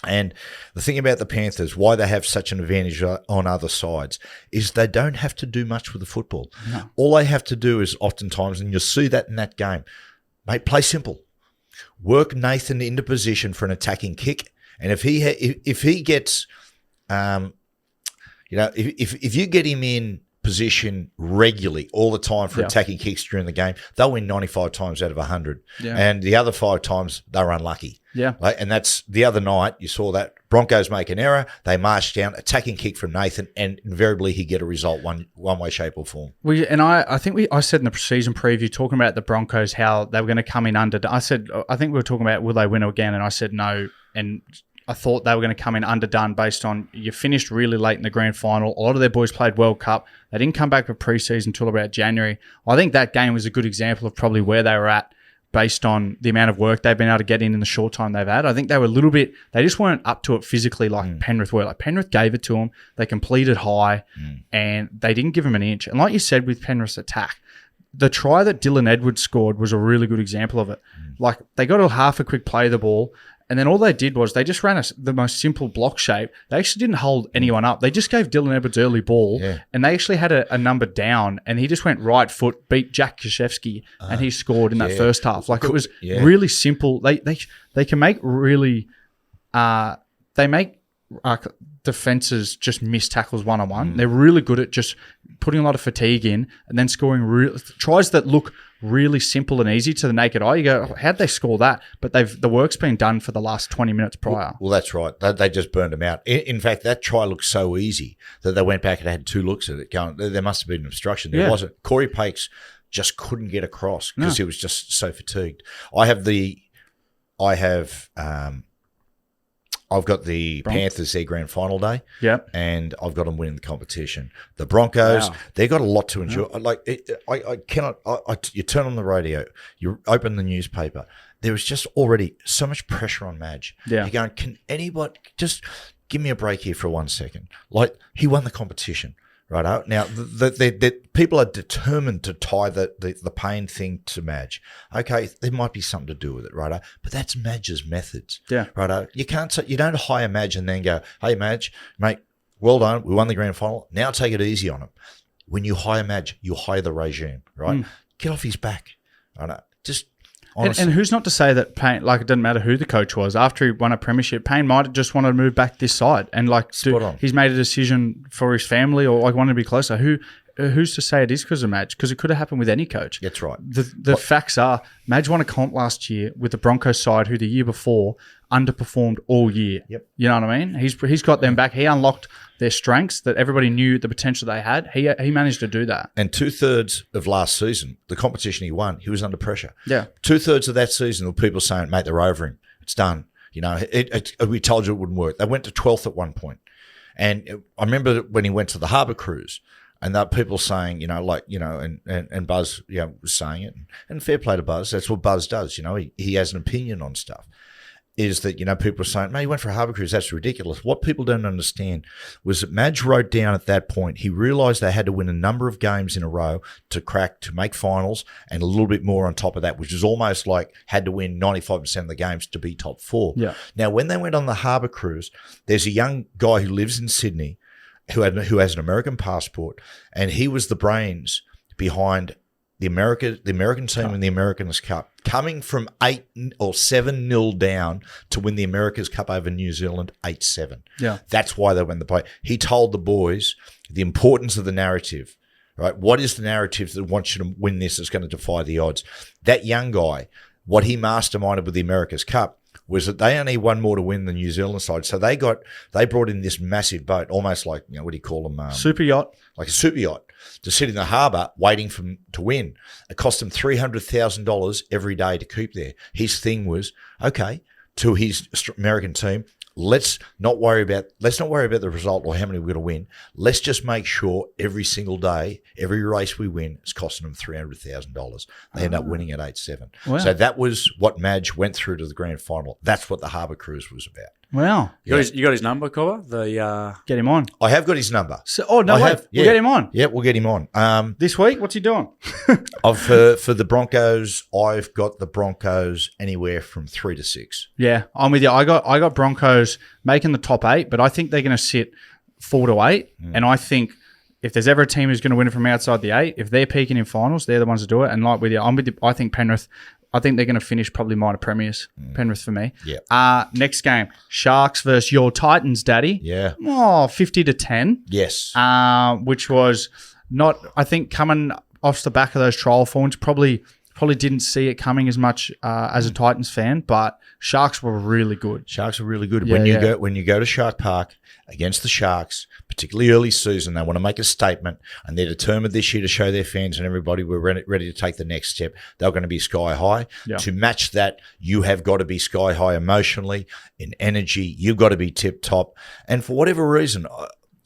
And the thing about the Panthers, why they have such an advantage on other sides, is they don't have to do much with the football. No. All they have to do is oftentimes, and you'll see that in that game, mate, play simple. Work Nathan into position for an attacking kick. And if he gets, if you get him in position regularly all the time for attacking kicks during the game, they'll win 95 times out of 100. Yeah. And the other 5 times they're unlucky. Yeah. And that's the other night you saw that Broncos make an error, they march down, attacking kick from Nathan, and invariably he get a result one way, shape or form. I think I said in the season preview talking about the Broncos how they were going to come in under. I think we were talking about will they win again, and I said no, and I thought they were going to come in underdone based on you finished really late in the grand final. A lot of their boys played World Cup. They didn't come back for preseason until about January. I think that game was a good example of probably where they were at based on the amount of work they've been able to get in the short time they've had. I think they were a little bit, they just weren't up to it physically like Penrith were. Like Penrith gave it to them. They completed high and they didn't give them an inch. And like you said with Penrith's attack, the try that Dylan Edwards scored was a really good example of it. Like they got a half a quick play of the ball, and then all they did was they just ran the most simple block shape. They actually didn't hold anyone up. They just gave Dylan Edwards early ball, and they actually had a number down, and he just went right foot, beat Jack Krzyzewski, and he scored in that first half. Like it was really simple. They can make really they make defenses just miss tackles one-on-one. They're really good at just putting a lot of fatigue in and then scoring tries that look really simple and easy to the naked eye. You go, how'd they score that? But the work's been done for the last 20 minutes prior. Well, that's right. They just burned them out. In fact, that try looked so easy that they went back and had 2 looks at it going, there must have been an obstruction. There wasn't. Corey Pakes just couldn't get across because he was just so fatigued. I've got the Panthers their grand final day, and I've got them winning the competition. The Broncos, they've got a lot to endure. Like I cannot. You turn on the radio, you open the newspaper. There is just already so much pressure on Madge. Yeah. You're going, can anybody just give me a break here for 1 second? Like he won the competition. Right now, the people are determined to tie the pain thing to Madge. Okay, there might be something to do with it, right? But that's Madge's methods, right? You don't hire Madge and then go, "Hey, Madge, mate, well done, we won the grand final. Now take it easy on him." When you hire Madge, you hire the regime, right? Get off his back, right? Just. And who's not to say that Payne, like it doesn't matter who the coach was, after he won a premiership, Payne might have just wanted to move back this side and he's made a decision for his family or like wanted to be closer. Who's to say it is because of Madge? Because it could have happened with any coach. That's right. The facts are Madge won a comp last year with the Broncos side who the year before underperformed all year. Yep. You know what I mean? He's got them back. He unlocked their strengths that everybody knew the potential they had. He managed to do that. And 2/3 of last season, the competition he won, he was under pressure. Yeah. 2/3 of that season were people saying, mate, they're over him. It's done. You know, we told you it wouldn't work. They went to 12th at one point. And I remember when he went to the Harbour Cruise, and there are people saying, and Buzz, was saying it. And fair play to Buzz. That's what Buzz does. He has an opinion on stuff. Is that, people are saying, man, he went for a Harbour Cruise. That's ridiculous. What people don't understand was that Madge wrote down at that point, he realised they had to win a number of games in a row to make finals and a little bit more on top of that, which is almost like had to win 95% of the games to be top 4. Yeah. Now, when they went on the Harbour Cruise, there's a young guy who lives in Sydney who has an American passport, and he was the brains behind the American team in the America's Cup, coming from 8 or 7-0 down to win the America's Cup over New Zealand 8-7. Yeah, that's why they won the play. He told the boys the importance of the narrative. Right, what is the narrative that wants you to win this? That's going to defy the odds. That young guy, what he masterminded with the America's Cup was that they only won more to win the New Zealand side. So they brought in this massive boat, almost like, what do you call them? Super yacht. Like a super yacht, to sit in the harbour waiting for him to win. It cost him $300,000 every day to keep there. His thing was, okay, to his American team, let's not worry about the result or how many we're going to win. Let's just make sure every single day, every race we win is costing them $300,000. They end up winning at 8-7. Wow. So that was what Madge went through to the grand final. That's what the Harbour Cruise was about. Wow. You got his number, Cobber? Get him on. I have got his number. So, we'll get him on. Yeah, we'll get him on. This week, what's he doing? For the Broncos, I've got the Broncos anywhere from 3 to 6. Yeah, I'm with you. I got Broncos making the top 8, but I think they're going to sit 4 to 8. And I think if there's ever a team who's going to win it from outside the 8, if they're peaking in finals, they're the ones to do it. And like with you, I'm with you. I think Penrith. I think they're going to finish probably minor premiers. Penrith for me. Yeah. Next game, Sharks versus your Titans, Daddy. Yeah. 50-10. Yes. Which was not. I think coming off the back of those trial forms, probably didn't see it coming as much as a Titans fan, but Sharks were really good. Sharks are really good. Yeah, when you go to Shark Park against the Sharks, particularly early season, they want to make a statement, and they're determined this year to show their fans and everybody we're ready to take the next step. They're going to be sky high. Yeah. To match that, you have got to be sky high emotionally, in energy. You've got to be tip top. And for whatever reason,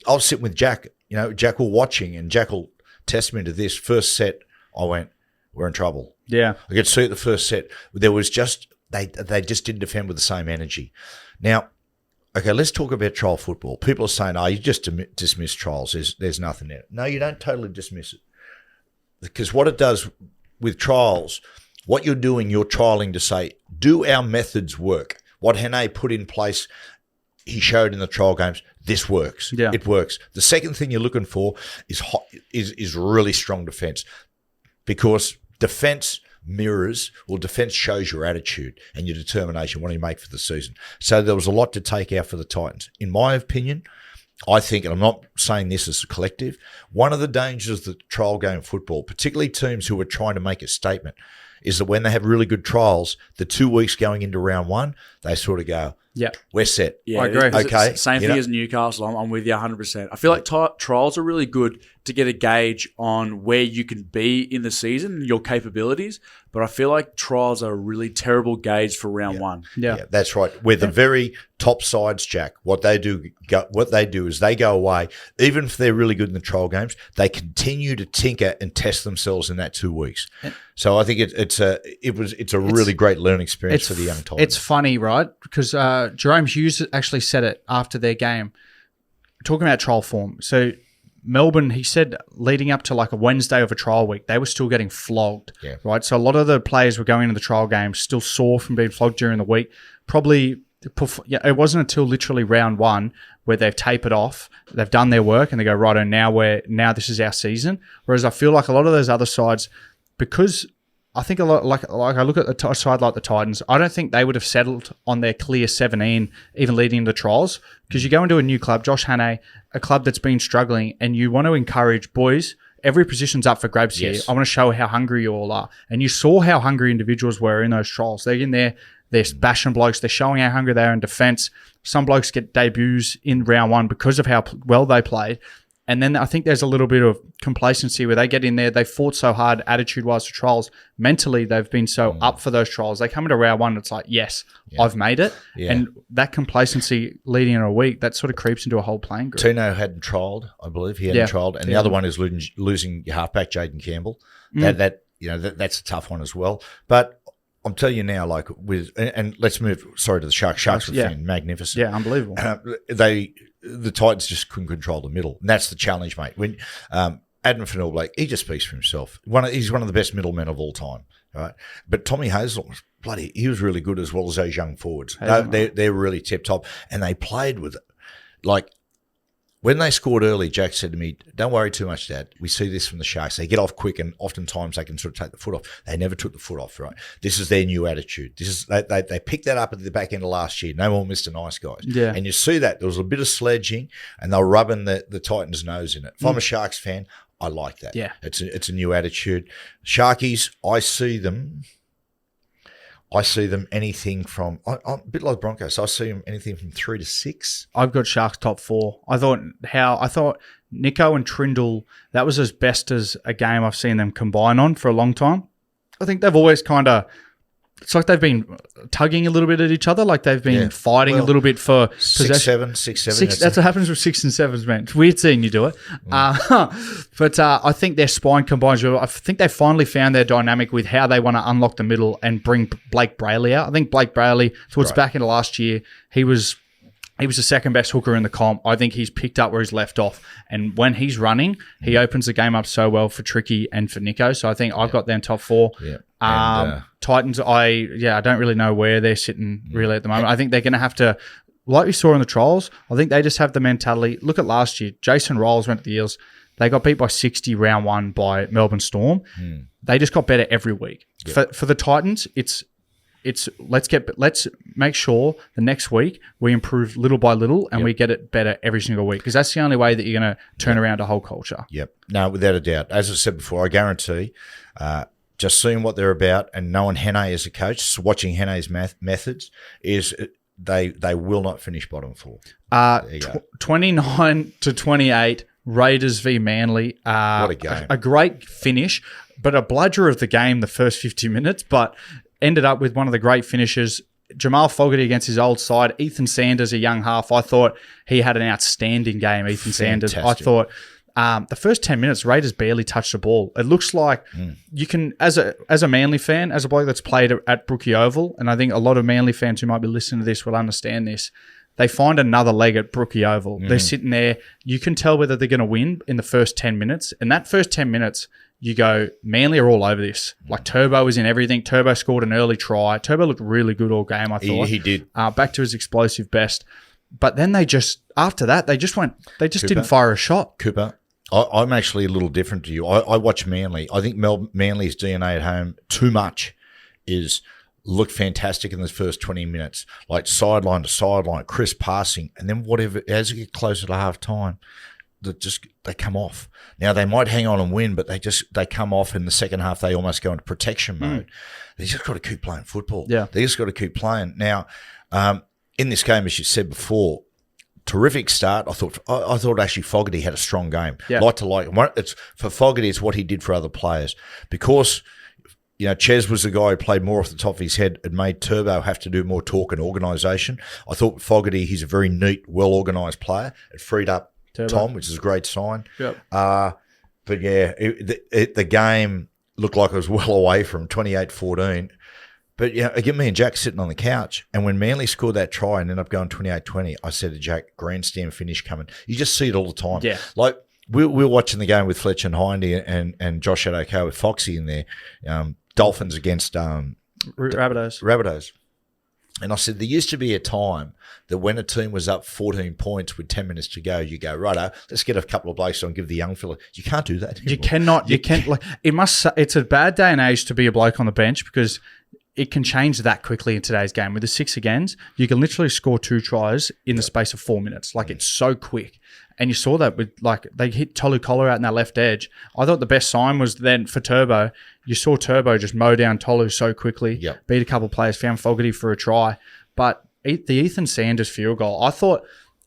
I'll sit with Jack. Jack will watching, and Jack will test me to this. First set, I went, we're in trouble. Yeah. I could see at the first set, there was just they just didn't defend with the same energy. Now, okay, let's talk about trial football. People are saying, you just dismiss trials. There's nothing there. No, you don't totally dismiss it. Because what it does with trials, what you're doing, you're trialing to say, do our methods work? What Hene put in place, he showed in the trial games, this works. Yeah. It works. The second thing you're looking for is really strong defense, because defense defense shows your attitude and your determination, what you make for the season. So there was a lot to take out for the Titans. In my opinion, I think, and I'm not saying this as a collective, one of the dangers of the trial game football, particularly teams who are trying to make a statement, is that when they have really good trials, the 2 weeks going into round one, they sort of go, yeah, we're set. Yeah, I agree. Okay. Same thing as Newcastle. I'm with you 100%. I feel like trials are really good to get a gauge on where you can be in the season, your capabilities. But I feel like trials are a really terrible gauge for round one. Yeah. That's right. We're the very top sides, Jack. What they do is they go away. Even if they're really good in the trial games, they continue to tinker and test themselves in that 2 weeks. So I think it's a really great learning experience for the young Titans. It's funny, right? Because Jerome Hughes actually said it after their game, talking about trial form. So Melbourne, he said, leading up to like a Wednesday of a trial week, they were still getting flogged, right? So a lot of the players were going into the trial games still sore from being flogged during the week. Probably, it wasn't until literally round one where they've tapered off, they've done their work, and they go, righto, now this is our season. Whereas I feel like a lot of those other sides, because I think a lot, like I look at a side like the Titans, I don't think they would have settled on their clear 17 even leading into trials, because you go into a new club, Josh Hannay, a club that's been struggling, and you want to encourage, boys, every position's up for grabs here. I want to show how hungry you all are. And you saw how hungry individuals were in those trials. They're in there, they're bashing blokes, they're showing how hungry they are in defence. Some blokes get debuts in round one because of how well they played. And then I think there's a little bit of complacency where they get in there, they fought so hard attitude-wise for trials. Mentally, they've been so up for those trials. They come into round one, it's like, yes, I've made it. Yeah. And that complacency leading in a week, that sort of creeps into a whole playing group. Tino hadn't trialled, I believe. He hadn't trialled. And the other one is losing your halfback, Jaden Campbell. That's a tough one as well. But I'm telling you now, like and let's move, to the Sharks. Sharks were magnificent. Yeah, unbelievable. The Titans just couldn't control the middle. And that's the challenge, mate. When Adam Fanil-Blake, he just speaks for himself. He's one of the best middlemen of all time, right? But Tommy Hazel, he was really good as well as those young forwards. They're really tip-top. And they played with it. Like, when they scored early, Jack said to me, don't worry too much, Dad. We see this from the Sharks. They get off quick, and oftentimes they can sort of take the foot off. They never took the foot off, right? This is their new attitude. They picked that up at the back end of last year. No more Mr. Nice guys. Yeah. And you see that. There was a bit of sledging, and they were rubbing the Titans' nose in it. If I'm a Sharks fan, I like that. Yeah. It's a new attitude. Sharkies, I see them anything from I'm a bit like Broncos. I see them anything from 3 to 6. I've got Sharks top 4. I thought Nico and Trindle, that was as best as a game I've seen them combine on for a long time. I think they've always kind of it's like they've been tugging a little bit at each other, like they've been fighting a little bit for possession. 6-7. That's what happens with 6 and 7s, man. It's weird seeing you do it. But I think their spine combines well. I think they finally found their dynamic with how they want to unlock the middle and bring Blake Brayley out. I think Blake Brayley, towards back into last year, he was the second best hooker in the comp. I think he's picked up where he's left off. And when he's running, he opens the game up so well for Tricky and for Nico. So I think I've got them top 4. Yeah. Titans, I don't really know where they're sitting really at the moment. I think they're going to have to, like we saw in the trials, I think they just have the mentality. Look at last year. Jason Rolls went to the Eels. They got beat by 60 round 1 by Melbourne Storm. They just got better every week. Yep. For the Titans, it's let's make sure the next week we improve little by little and we get it better every single week, because that's the only way that you're going to turn around a whole culture. Yep. No, without a doubt. As I said before, I guarantee just seeing what they're about and knowing Hene as a coach, watching Hene's methods, is they will not finish bottom 4. 29-28, Raiders v Manly. What a game. A great finish, but a bludger of the game the first 50 minutes, but ended up with one of the great finishes. Jamal Fogarty against his old side. Ethan Sanders, a young half. I thought he had an outstanding game, Ethan Sanders. I thought the first 10 minutes, Raiders barely touched the ball. It looks like you can, as a Manly fan, as a bloke that's played at Brookie Oval, and I think a lot of Manly fans who might be listening to this will understand this, they find another leg at Brookie Oval. They're sitting there. You can tell whether they're going to win in the first 10 minutes. And that first 10 minutes, you go, Manly are all over this. Like, Turbo was in everything. Turbo scored an early try. Turbo looked really good all game, I thought. He did. Back to his explosive best. But then after that, they just didn't fire a shot. Cooper, I'm actually a little different to you. I watch Manly. I think Manly's DNA at home too much is look fantastic in the first 20 minutes, like sideline to sideline, crisp passing, and then whatever, as you get closer to half time, they come off. Now they might hang on and win, but they come off in the second half. They almost go into protection mode. They just got to keep playing football. Yeah, they just got to keep playing. Now, in this game, as you said before, terrific start. I thought actually Fogarty had a strong game. Yeah. It's for Fogarty, it's what he did for other players, because Ches was the guy who played more off the top of his head and made Turbo have to do more talk and organisation. I thought Fogarty, he's a very neat, well-organised player. It freed up Turbo. Tom, which is a great sign. Yep. But yeah, the game looked like it was well away from 28-14. But yeah, again, me and Jack sitting on the couch, and when Manly scored that try and ended up going 28-20, I said to Jack, grandstand finish coming. You just see it all the time. Yeah. Like, we were watching the game with Fletcher and Hindy and Josh Adoko with Foxy in there. Dolphins against Rabbitohs. And I said, there used to be a time that when a team was up 14 points with 10 minutes to go, you go, righto, let's get a couple of blokes on, give the young fella. You can't do that anymore. You can't. It's a bad day and age to be a bloke on the bench, because it can change that quickly in today's game. With the 6 agains, you can literally score 2 tries in the space of 4 minutes. Like, it's so quick. And you saw that with, like, they hit Tolu Collar out in that left edge. I thought the best sign was then for Turbo. You saw Turbo just mow down Tolu so quickly, beat a couple of players, found Fogarty for a try. But the Ethan Sanders field goal, I thought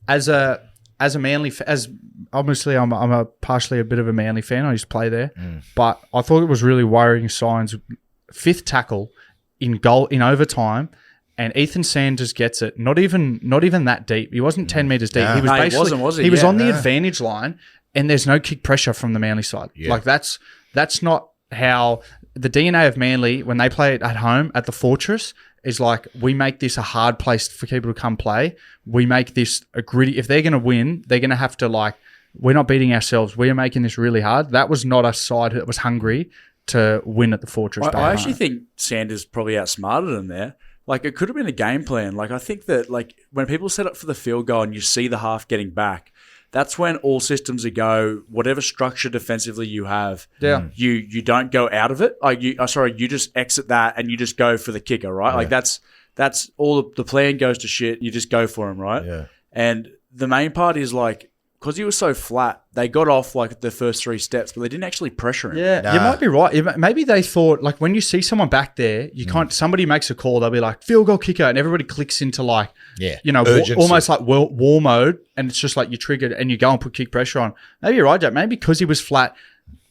as a Manly, as obviously I'm partially a bit of a Manly fan. I used to play there, but I thought it was really worrying signs. 5th tackle in overtime. And Ethan Sanders gets it. Not even that deep. He wasn't 10 meters deep. He was basically was he? He was on the advantage line, and there's no kick pressure from the Manly side. Yeah. Like, that's not how the DNA of Manly, when they play it at home at the Fortress, is like, we make this a hard place for people to come play. We make this a gritty. If they're going to win, they're going to have to, like, we're not beating ourselves. We are making this really hard. That was not a side that was hungry to win at the Fortress. I actually think Sanders probably outsmarted him there. Like, it could have been a game plan. Like, I think that, like, when people set up for the field goal and you see the half getting back, that's when all systems are go. Whatever structure defensively you have, you don't go out of it. Like, you just exit that and you just go for the kicker, right? Yeah. Like, that's all. The plan goes to shit. You just go for him, right? Yeah. And the main part is, like, because he was so flat, they got off, like, the first 3 steps, but they didn't actually pressure him. Yeah, You might be right. Maybe they thought, like, when you see someone back there, you can't. Somebody makes a call, they'll be like, field goal kicker, and everybody clicks into, like, almost like war mode, and it's just like you triggered and you go and put kick pressure on. Maybe you're right, Jack. Maybe because he was flat,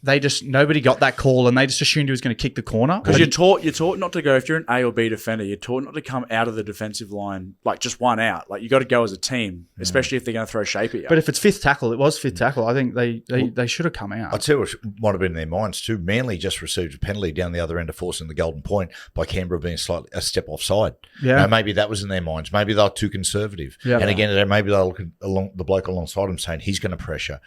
nobody got that call, and they just assumed he was going to kick the corner. Because you're taught not to go, if you're an A or B defender, you're taught not to come out of the defensive line, like just one out. Like you got to go as a team, especially if they're going to throw shape at you. But if it's fifth tackle, it was fifth tackle. I think they should have come out. I'll tell you what might have been in their minds too. Manly just received a penalty down the other end of forcing the golden point by Canberra being slightly a step offside. Yeah. Now, maybe that was in their minds. Maybe they're too conservative. Yeah. And again, maybe they're looking along the bloke alongside him saying he's going to pressure.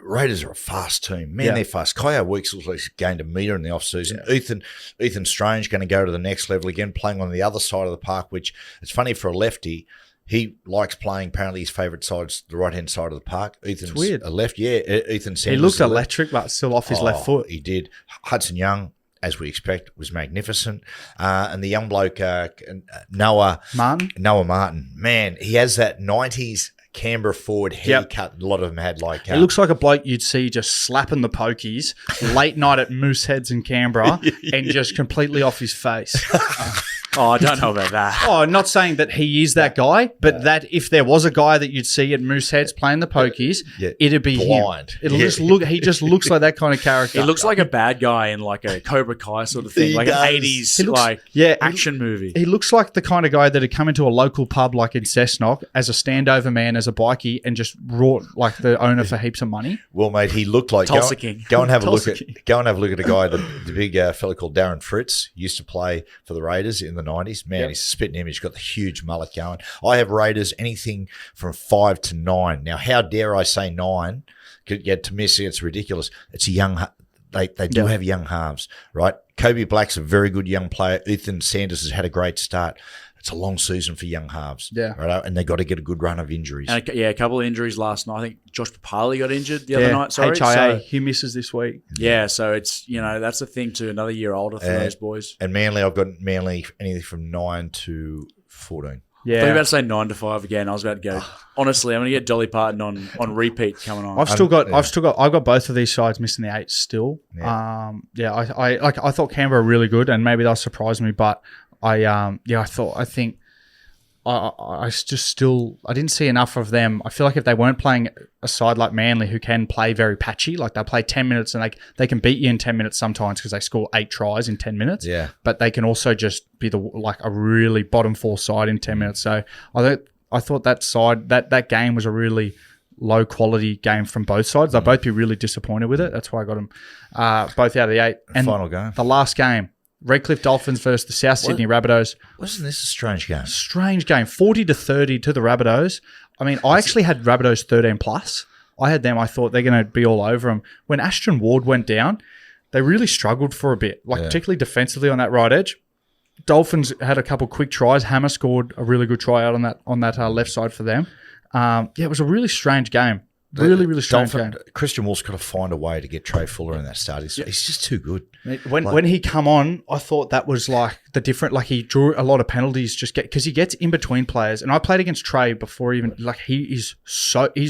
Raiders are a fast team. Man, they're fast. Kyle Weeks looks like he's gained a metre in the off-season. Yeah. Ethan Strange going to go to the next level again, playing on the other side of the park, which it's funny for a lefty. He likes playing, apparently his favourite side's the right-hand side of the park. Ethan's weird. A left, Ethan Sanders. He looked electric, but still off his left foot. He did. Hudson Young, as we expect, was magnificent. And the young bloke, Noah Martin. Man, he has that 90s Canberra forward haircut. A lot of them had like... He looks like a bloke you'd see just slapping the pokies late night at Mooseheads in Canberra and just completely off his face. Oh, I don't know about that. Oh, not saying that he is that guy, but that if there was a guy that you'd see at Mooseheads playing the pokies, it'd be blind. Him. He just looks like that kind of character. He looks like a bad guy in like a Cobra Kai sort of thing, like an 80s action movie. He looks like the kind of guy that'd come into a local pub like in Cessnock as a standover man, as a bikie, and just wrought like the owner for heaps of money. Well, mate, he looked like Tulsa King. Go and have a look at a guy, the big fella called Darren Fritz, used to play for the Raiders in the 90s. Man, he's a spitting image. Got the huge mullet going. I have Raiders anything from 5 to 9. Now, how dare I say 9? To miss it's ridiculous. It's a young. They do have young halves, right? Kobe Black's a very good young player. Ethan Sanders has had a great start. It's a long season for young halves, right? And they got to get a good run of injuries. And a couple of injuries last night. I think Josh Papali got injured the other night. Sorry, HIA. He misses this week. Yeah, so it's that's the thing too. Another year older for those boys. And Manly, I've got Manly anything from 9 to 14. Yeah, I thought you were about to say 9 to 5 again. I was about to go. Honestly, I'm going to get Dolly Parton on repeat coming on. I've got both of these sides missing the 8 still. Yeah. I thought Canberra were really good, and maybe they'll surprise me, but I didn't see enough of them. I feel like if they weren't playing a side like Manly who can play very patchy, like they'll play 10 minutes and they can beat you in 10 minutes sometimes because they score 8 tries in 10 minutes. Yeah. But they can also just be a really bottom 4 side in 10 minutes. So I thought that side, that game was a really low quality game from both sides. They'll both be really disappointed with it. That's why I got them both out of the 8. And final game. The last game. Redcliffe Dolphins versus the South Sydney Rabbitohs. Wasn't this a strange game? Strange game. 40-30 to the Rabbitohs. I mean, I actually had Rabbitohs 13 plus. I had them. I thought they're going to be all over them. When Ashton Ward went down, they really struggled for a bit, particularly defensively on that right edge. Dolphins had a couple quick tries. Hammer scored a really good try out on that left side for them. It was a really strange game. Really strange game. Christian Wolf's got to find a way to get Trey Fuller in that start. He's just too good. When he come on, I thought that was like the different. Like he drew a lot of penalties because he gets in between players. And I played against Trey before he's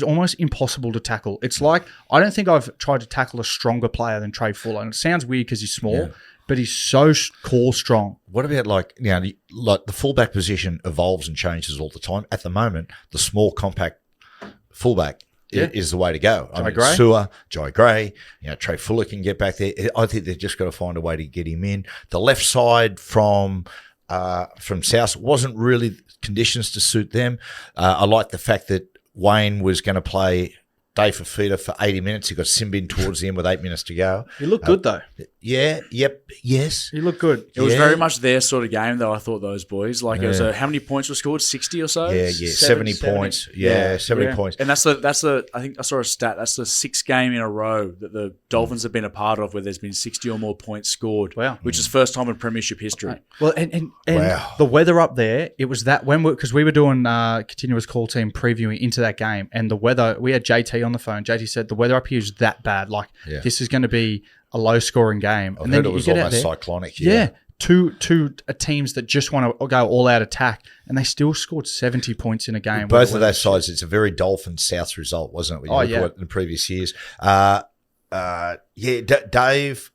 almost impossible to tackle. It's like I don't think I've tried to tackle a stronger player than Trey Fuller. And it sounds weird because he's small, but he's so core strong. What about the fullback position evolves and changes all the time. At the moment, the small compact fullback is the way to go. Jai Gray, Trey Fuller can get back there. I think they've just got to find a way to get him in. The left side from South wasn't really conditions to suit them. I like the fact that Wayne was going to play Dave Fafita for 80 minutes. He got Simbin towards the end with 8 minutes to go. He looked good though. Yes. He looked good. It was very much their sort of game though, I thought, those boys. Like it was how many points were scored? 60 or so? Yeah. 70 points. 70 points. And that's the I think I saw a stat, that's the 6th game in a row that the Dolphins have been a part of where there's been 60 or more points scored. Wow. Which is first time in premiership history. Right. Well, and the weather up there, it was that because we were doing continuous call team previewing into that game, and the weather, we had JT on the phone. JT said the weather up here is that bad. Like this is going to be a low-scoring game. I've heard it was almost cyclonic. Yeah. Two teams that just want to go all-out attack, and they still scored 70 points in a game. Both of those sides, it's a very Dolphins-South result, wasn't it? When you look at it in previous years. Dave,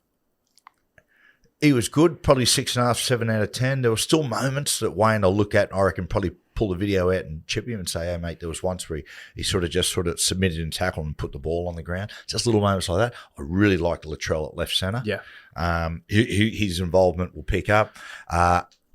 he was good, probably 6.5, 7 out of 10. There were still moments that Wayne will look at, I reckon, probably pull the video out and chip him and say, hey, mate, there was once where he sort of submitted and tackled and put the ball on the ground. Just little moments like that. I really like Latrell at left centre. Yeah. His involvement will pick up.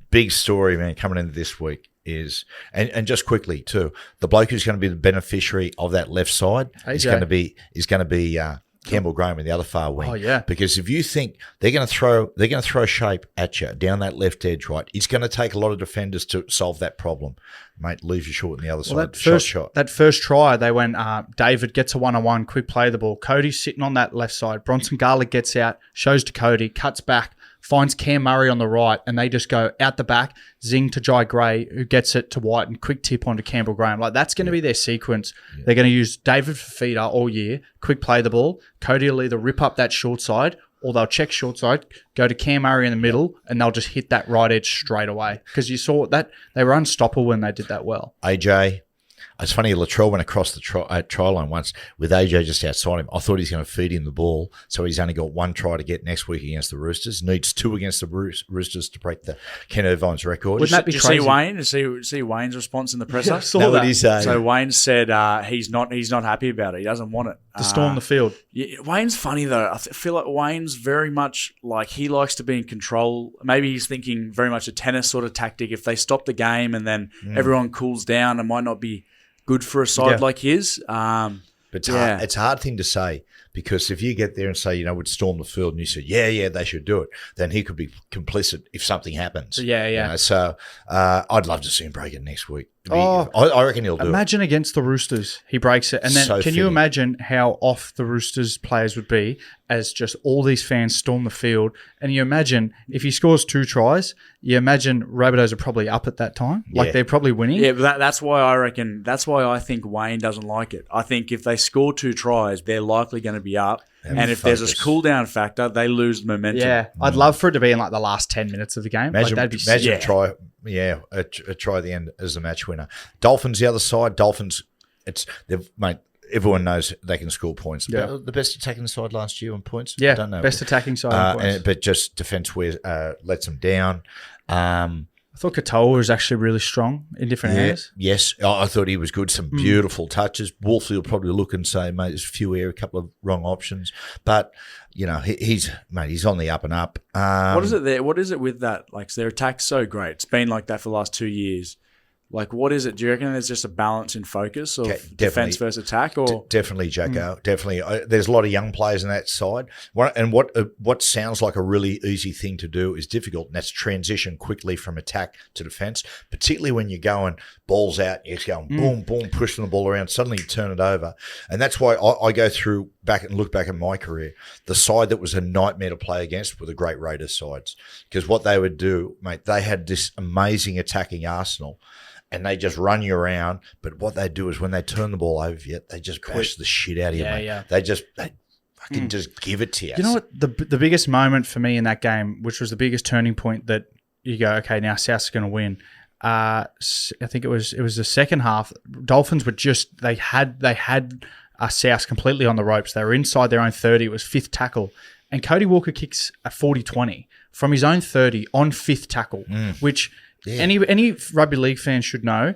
Big story, man, coming into this week is, and just quickly too, the bloke who's going to be the beneficiary of that left side is going to be Campbell Graham in the other far wing. Oh yeah, because if you think they're going to throw shape at you down that left edge, right? It's going to take a lot of defenders to solve that problem, mate. Leave you short on the other side. That first try, they went. David gets a 1-on-1, quick play the ball. Cody's sitting on that left side. Bronson Garlick gets out, shows to Cody, cuts back, finds Cam Murray on the right, and they just go out the back, zing to Jai Gray, who gets it to White, and quick tip onto Campbell Graham. Like, that's going to be their sequence. Yeah. They're going to use David for feeder all year, quick play the ball. Cody will either rip up that short side, or they'll check short side, go to Cam Murray in the middle, and they'll just hit that right edge straight away. Because you saw that they were unstoppable when they did that well. AJ, it's funny, Latrell went across the try line once with AJ just outside him. I thought he's going to feed him the ball, so he's only got one try to get next week against the Roosters. Needs 2 against the Roosters to break the Ken Irvine's record. Wouldn't that be crazy? Did you see Wayne? Did you see Wayne's response in the presser? I saw that. What did he say? So Wayne said he's not happy about it. He doesn't want it. To storm the field. Yeah, Wayne's funny though. I feel like Wayne's very much like he likes to be in control. Maybe he's thinking very much a tennis sort of tactic. If they stop the game and then everyone cools down, it might not be good for a side like his. But it's a hard thing to say, because if you get there and say, would storm the field, and you say, yeah, they should do it, then he could be complicit if something happens. Yeah. So I'd love to see him break it next week. I reckon he'll do it. Imagine against the Roosters, he breaks it. And then can you imagine how off the Roosters players would be as just all these fans storm the field? And you imagine if he scores 2 tries, you imagine Rabbitohs are probably up at that time. Like they're probably winning. Yeah, but that's why I think Wayne doesn't like it. I think if they score 2 tries, they're likely going to be up. And if there's a cool down factor, they lose momentum. Yeah, I'd love for it to be in like the last 10 minutes of the game. Imagine that'd be a try. Yeah, a try at the end as the match winner. Dolphins, the other side. Dolphins, mate. Everyone knows they can score points. Yeah. The best attacking side last year on points. Yeah, I don't know. Best attacking side on points. But just defense lets them down. I thought Katoa was actually really strong in different areas. Yes, I thought he was good. Some beautiful touches. Wolfield probably look and say, mate, there's a couple of wrong options. But, he's on the up and up. What is it there? What is it with that? Like, their attack's so great. It's been like that for the last 2 years. Like, what is it? Do you reckon there's just a balance in focus of defense versus attack? Or definitely, Jacko. Definitely. There's a lot of young players on that side. And what sounds like a really easy thing to do is difficult, and that's transition quickly from attack to defense, particularly when you're going balls out, you're going boom, boom, pushing the ball around. Suddenly you turn it over. And that's why I go through back and look back at my career. The side that was a nightmare to play against were the great Raiders sides, because what they would do, mate, they had this amazing attacking arsenal. And they just run you around. But what they do is when they turn the ball over you, they just bash the shit out of you, mate. Yeah. They fucking just give it to you. You know what? The biggest moment for me in that game, which was the biggest turning point that you go, okay, now South's going to win. I think it was the second half. Dolphins were they had South completely on the ropes. They were inside their own 30. It was 5th tackle. And Cody Walker kicks a 40-20 from his own 30 on 5th tackle, which... Yeah. Any rugby league fan should know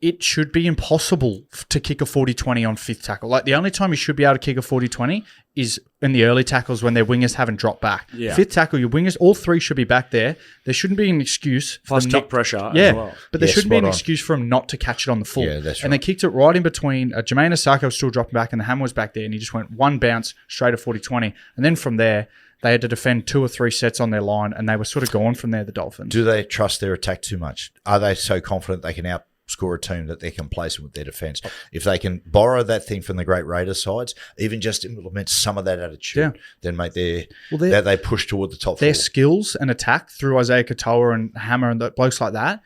it should be impossible to kick a 40-20 on 5th tackle. Like, the only time you should be able to kick a 40-20 is in the early tackles when their wingers haven't dropped back. Yeah. 5th tackle, your wingers, all 3 should be back there. There shouldn't be an excuse for plus them kick pressure as well. But there shouldn't be an excuse for them not to catch it on the full. Yeah, that's right. And they kicked it right in between. Jermaine Asako was still dropping back and the hammer was back there, and he just went one bounce straight at 40-20. And then from there, they had to defend 2 or 3 sets on their line, and they were sort of gone from there, the Dolphins. Do they trust their attack too much? Are they so confident they can outscore a team that they're complacent with their defence? If they can borrow that thing from the great Raiders sides, even just implement some of that attitude, then, mate, they push toward the top 4. Their skills and attack through Isaiah Katoa and Hammer and the blokes like that,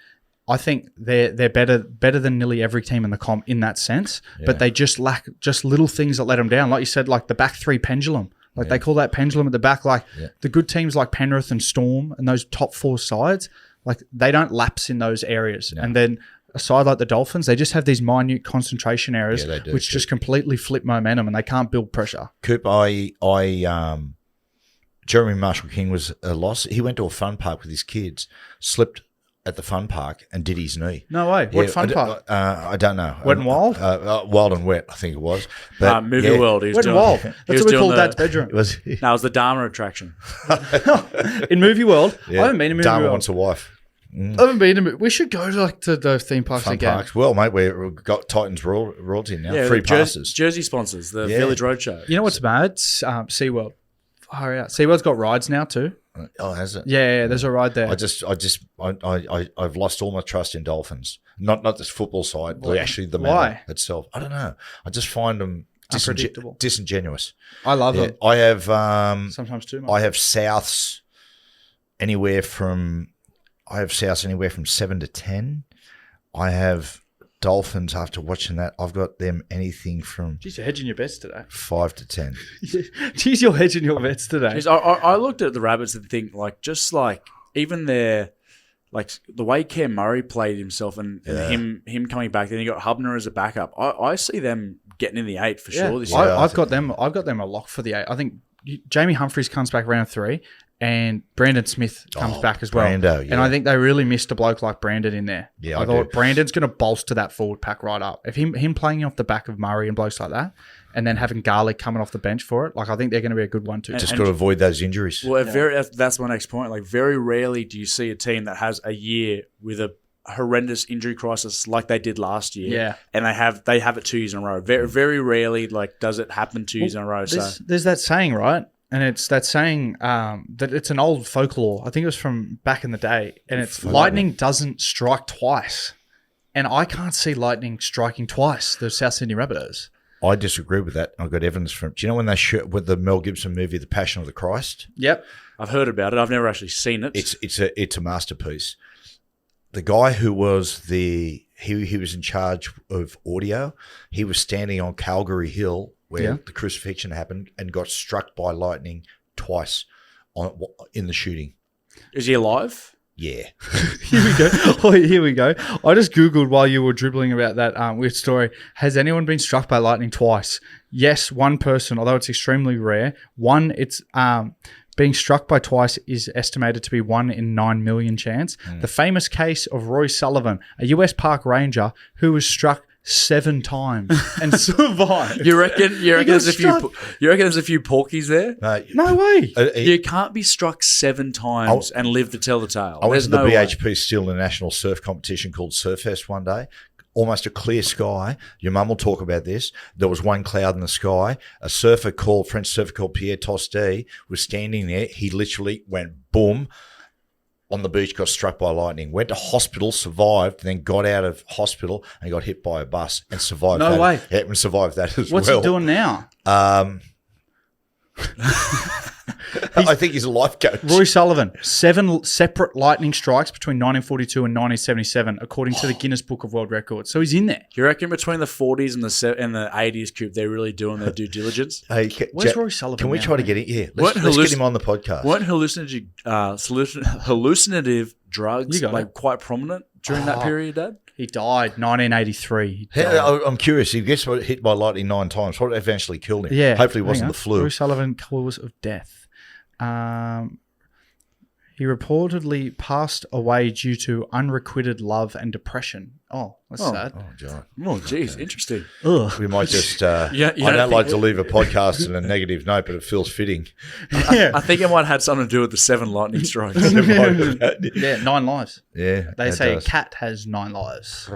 I think they're better than nearly every team in the comp in that sense, but they just lack just little things that let them down. Like you said, like the back 3 pendulum. Like they call that pendulum at the back. Like the good teams like Penrith and Storm and those top 4 sides, like they don't lapse in those areas. No. And then a side like the Dolphins, they just have these minute concentration errors, which just completely flip momentum, and they can't build pressure. Coop, Jeremy Marshall King was a loss. He went to a fun park with his kids, slipped at the fun park and did his knee. No way. What fun park? I don't know. Wet and Wild? Wild and Wet, I think it was. But, Movie World. He was Wet and doing, Wild. he That's was what we doing call the- Dad's bedroom. It was, No, it was the Dharma attraction. In Movie World. yeah. I haven't been to Movie Dharma World. wants a wife. I haven't been to. We should go to the theme parks Fun again. parks. Well, mate, we've got Titans royalty now. Yeah, Free the passes. Jersey sponsors, the Yeah. Village Roadshow. You know what's mad? SeaWorld. Far out. SeaWorld's got rides now too. Oh, has it? Yeah, there's a ride there. I've lost all my trust in Dolphins. Not this football side, but actually the Why? matter itself. I don't know. I just find them Unpredictable. disingenuous. I love Yeah. them. I have Sometimes too much. I have Souths anywhere from 7 to 10. I have Dolphins after watching that. I've got them anything from Jeez, you're hedging your bets today. 5 to 10. Jeez, you're hedging your bets today. Jeez, I looked at the Rabbits and think just even their the way Cam Murray played himself and him coming back. Then you got Hubner as a backup. I see them getting in the 8 for sure this year. I've got them a lock for the 8. I think Jamie Humphries comes back round 3 and Brandon Smith comes back as well. Brando, yeah. And I think they really missed a bloke like Brandon in there. Yeah, I I thought do. Brandon's going to bolster that forward pack right up. If him playing off the back of Murray and blokes like that, and then having Garlic coming off the bench for it, I think they're going to be a good one too. Just got to avoid those injuries. Well, that's my next point. Very rarely do you see a team that has a year with a horrendous injury crisis like they did last year. Yeah. And they have it 2 years in a row. Very, very rarely does it happen 2 years in a row. There's that saying, right? And it's that saying that it's an old folklore. I think it was from back in the day. And it's lightning doesn't strike twice. And I can't see lightning striking twice, the South Sydney Rabbitohs. I disagree with that. I've got evidence from. Do you know when they with the Mel Gibson movie, The Passion of the Christ? Yep. I've heard about it. I've never actually seen it. It's a masterpiece. The guy who was he was in charge of audio. He was standing on Calgary Hill where the crucifixion happened and got struck by lightning twice in the shooting. Is he alive? Yeah. Here we go. Oh, here we go. I just Googled while you were dribbling about that weird story. Has anyone been struck by lightning twice? Yes, one person, although it's extremely rare. It's being struck by twice is estimated to be 1 in 9 million chance. The famous case of Roy Sullivan, a US park ranger who was struck 7 times and survived. You reckon there's a few porkies there? No way. You can't be struck 7 times and live to tell the tale. I went There's to the no way. BHP Steel International Surf competition called Surfest one day. Almost a clear sky. Your mum will talk about this. There was one cloud in the sky. A French surfer called Pierre Tosti was standing there. He literally went boom on the beach, got struck by lightning, went to hospital, survived, then got out of hospital and got hit by a bus and survived that. No way. Yeah, and survived that as What's well. he doing now? I think he's a life coach. Roy Sullivan, 7 separate lightning strikes between 1942 and 1977, according to the Guinness Book of World Records. So he's in there. You reckon between the 40s and the 80s, Coop, they're really doing their due diligence? Hey, Where's Roy Sullivan Can we now, try to mate? get it? Yeah, let's get him on the podcast. Weren't hallucinative drugs You got it. quite prominent during that period, Dad? He died 1983. He died. I'm curious. He gets hit by lightning 9 times. What eventually killed him? Yeah. Hopefully it hang wasn't on. the flu. Roy Sullivan, cause of death. He reportedly passed away due to unrequited love and depression. Oh, that's sad. Oh, John. Oh, geez, interesting. Ugh. We might just. you I don't don't think- like to leave a podcast in a negative note, but it feels fitting. Yeah. I think it might have had something to do with the 7 lightning strikes. Yeah, 9 lives. Yeah, They that say does. a cat has 9 lives.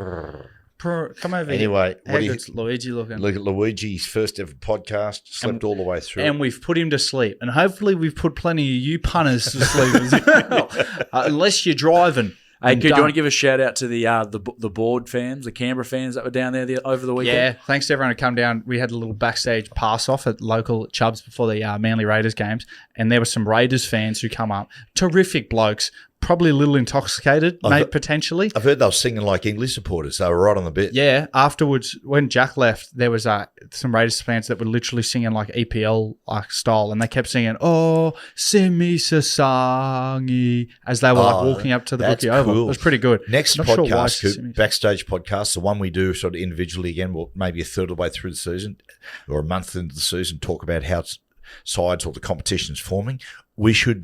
Come over Anyway, here. what How do you- good's Luigi looking? Look at Luigi's first ever podcast. Slept all the way through. And we've put him to sleep. And hopefully we've put plenty of you punters to sleep as well. Unless you're driving. Hey, And Coop, do you done. want to give a shout out to the board fans, the Canberra fans that were down there over the weekend? Yeah, thanks to everyone who come down. We had a little backstage pass-off at local Chubbs before the Manly Raiders games, and there were some Raiders fans who come up. Terrific blokes. Probably a little intoxicated, potentially. I've heard they were singing like English supporters. They were right on the bit. Yeah, afterwards, when Jack left, there was some Raiders fans that were literally singing like EPL style, and they kept singing, "Oh, Simi Sasangi," as they were walking up to the that's bookie oval. cool. It was pretty good. Next Not sure why podcast, it's Simi. backstage podcast, the one we do sort of individually again, well, maybe a third of the way through the season or a month into the season, talk about how sides or the competition is forming. we should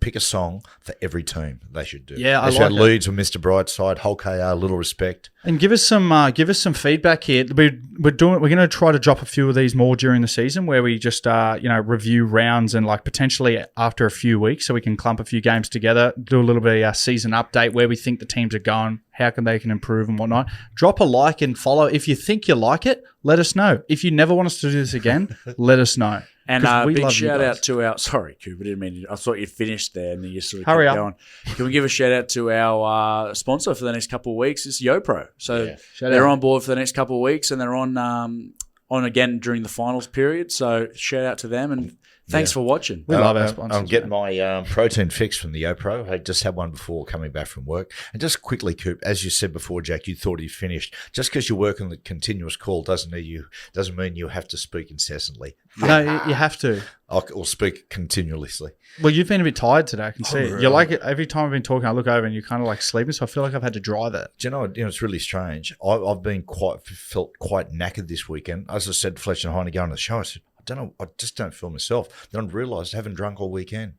pick a song for every team. They should do. Yeah, I That's like our it. Leeds with Mr. Brightside, Hull KR, Little Respect. And give us some feedback here. We're going to try to drop a few of these more during the season, where we just review rounds and like potentially after a few weeks, so we can clump a few games together, do a little bit of our season update, where we think the teams are going, how they can improve and whatnot. Drop a like and follow if you think you like it. Let us know. If you never want us to do this again, let us know. And We big love you shout guys. out to our... Sorry, Cooper, didn't mean to... I thought you'd finished there and then you sort of Hurry kept up. going. Can we give a shout out to our sponsor for the next couple of weeks? It's YoPro. So Shout they're out. on board for the next couple of weeks and they're on again during the finals period. So shout out to them and thanks for watching. We love our I'm sponsors. getting my protein fix from the YoPro. I just had one before coming back from work. And just quickly, Coop, as you said before, Jack, you thought you finished. Just because you work on the continuous call doesn't mean you have to speak incessantly. No, you have to. Or speak continuously. Well, you've been a bit tired today. I can see it. really? You're like, every time I've been talking, I look over and you're kind of like sleeping. So I feel like I've had to drive it. Do you know, it's really strange. I've been felt quite knackered this weekend. As I said to Fletcher and Heine going to the show, I said, I don't know, I just don't feel myself. Then I realised I haven't drunk all weekend.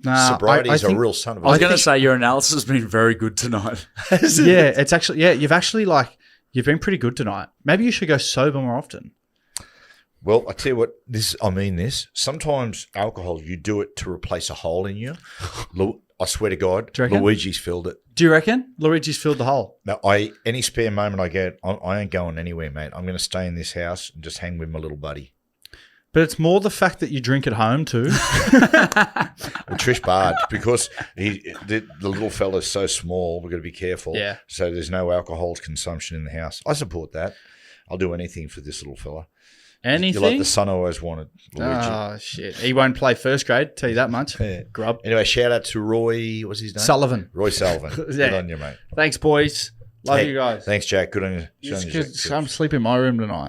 Sobriety is a real son of a I was bitch. going to say your analysis has been very good tonight. Yeah, it's actually, you've been pretty good tonight. Maybe you should go sober more often. Well, I tell you what, I mean this. Sometimes alcohol, you do it to replace a hole in you. I swear to God, Do you reckon? Luigi's filled it. Do you reckon? Luigi's filled the hole. Now, any spare moment I get, I ain't going anywhere, mate. I'm going to stay in this house and just hang with my little buddy. But it's more the fact that you drink at home too. Well, Trish barred because the little fella's so small. We've got to be careful. Yeah. So there's no alcohol consumption in the house. I support that. I'll do anything for this little fella. Anything? You're like the son I always wanted, Luigi. Oh, shit. He won't play first grade, tell you that much. Yeah. Grub. Anyway, shout out to Roy. What's his name? Sullivan. Roy Sullivan. Yeah. Good on you, mate. Thanks, boys. Love Hey, you guys. Thanks, Jack. Good on you. Just come sleep in my room tonight.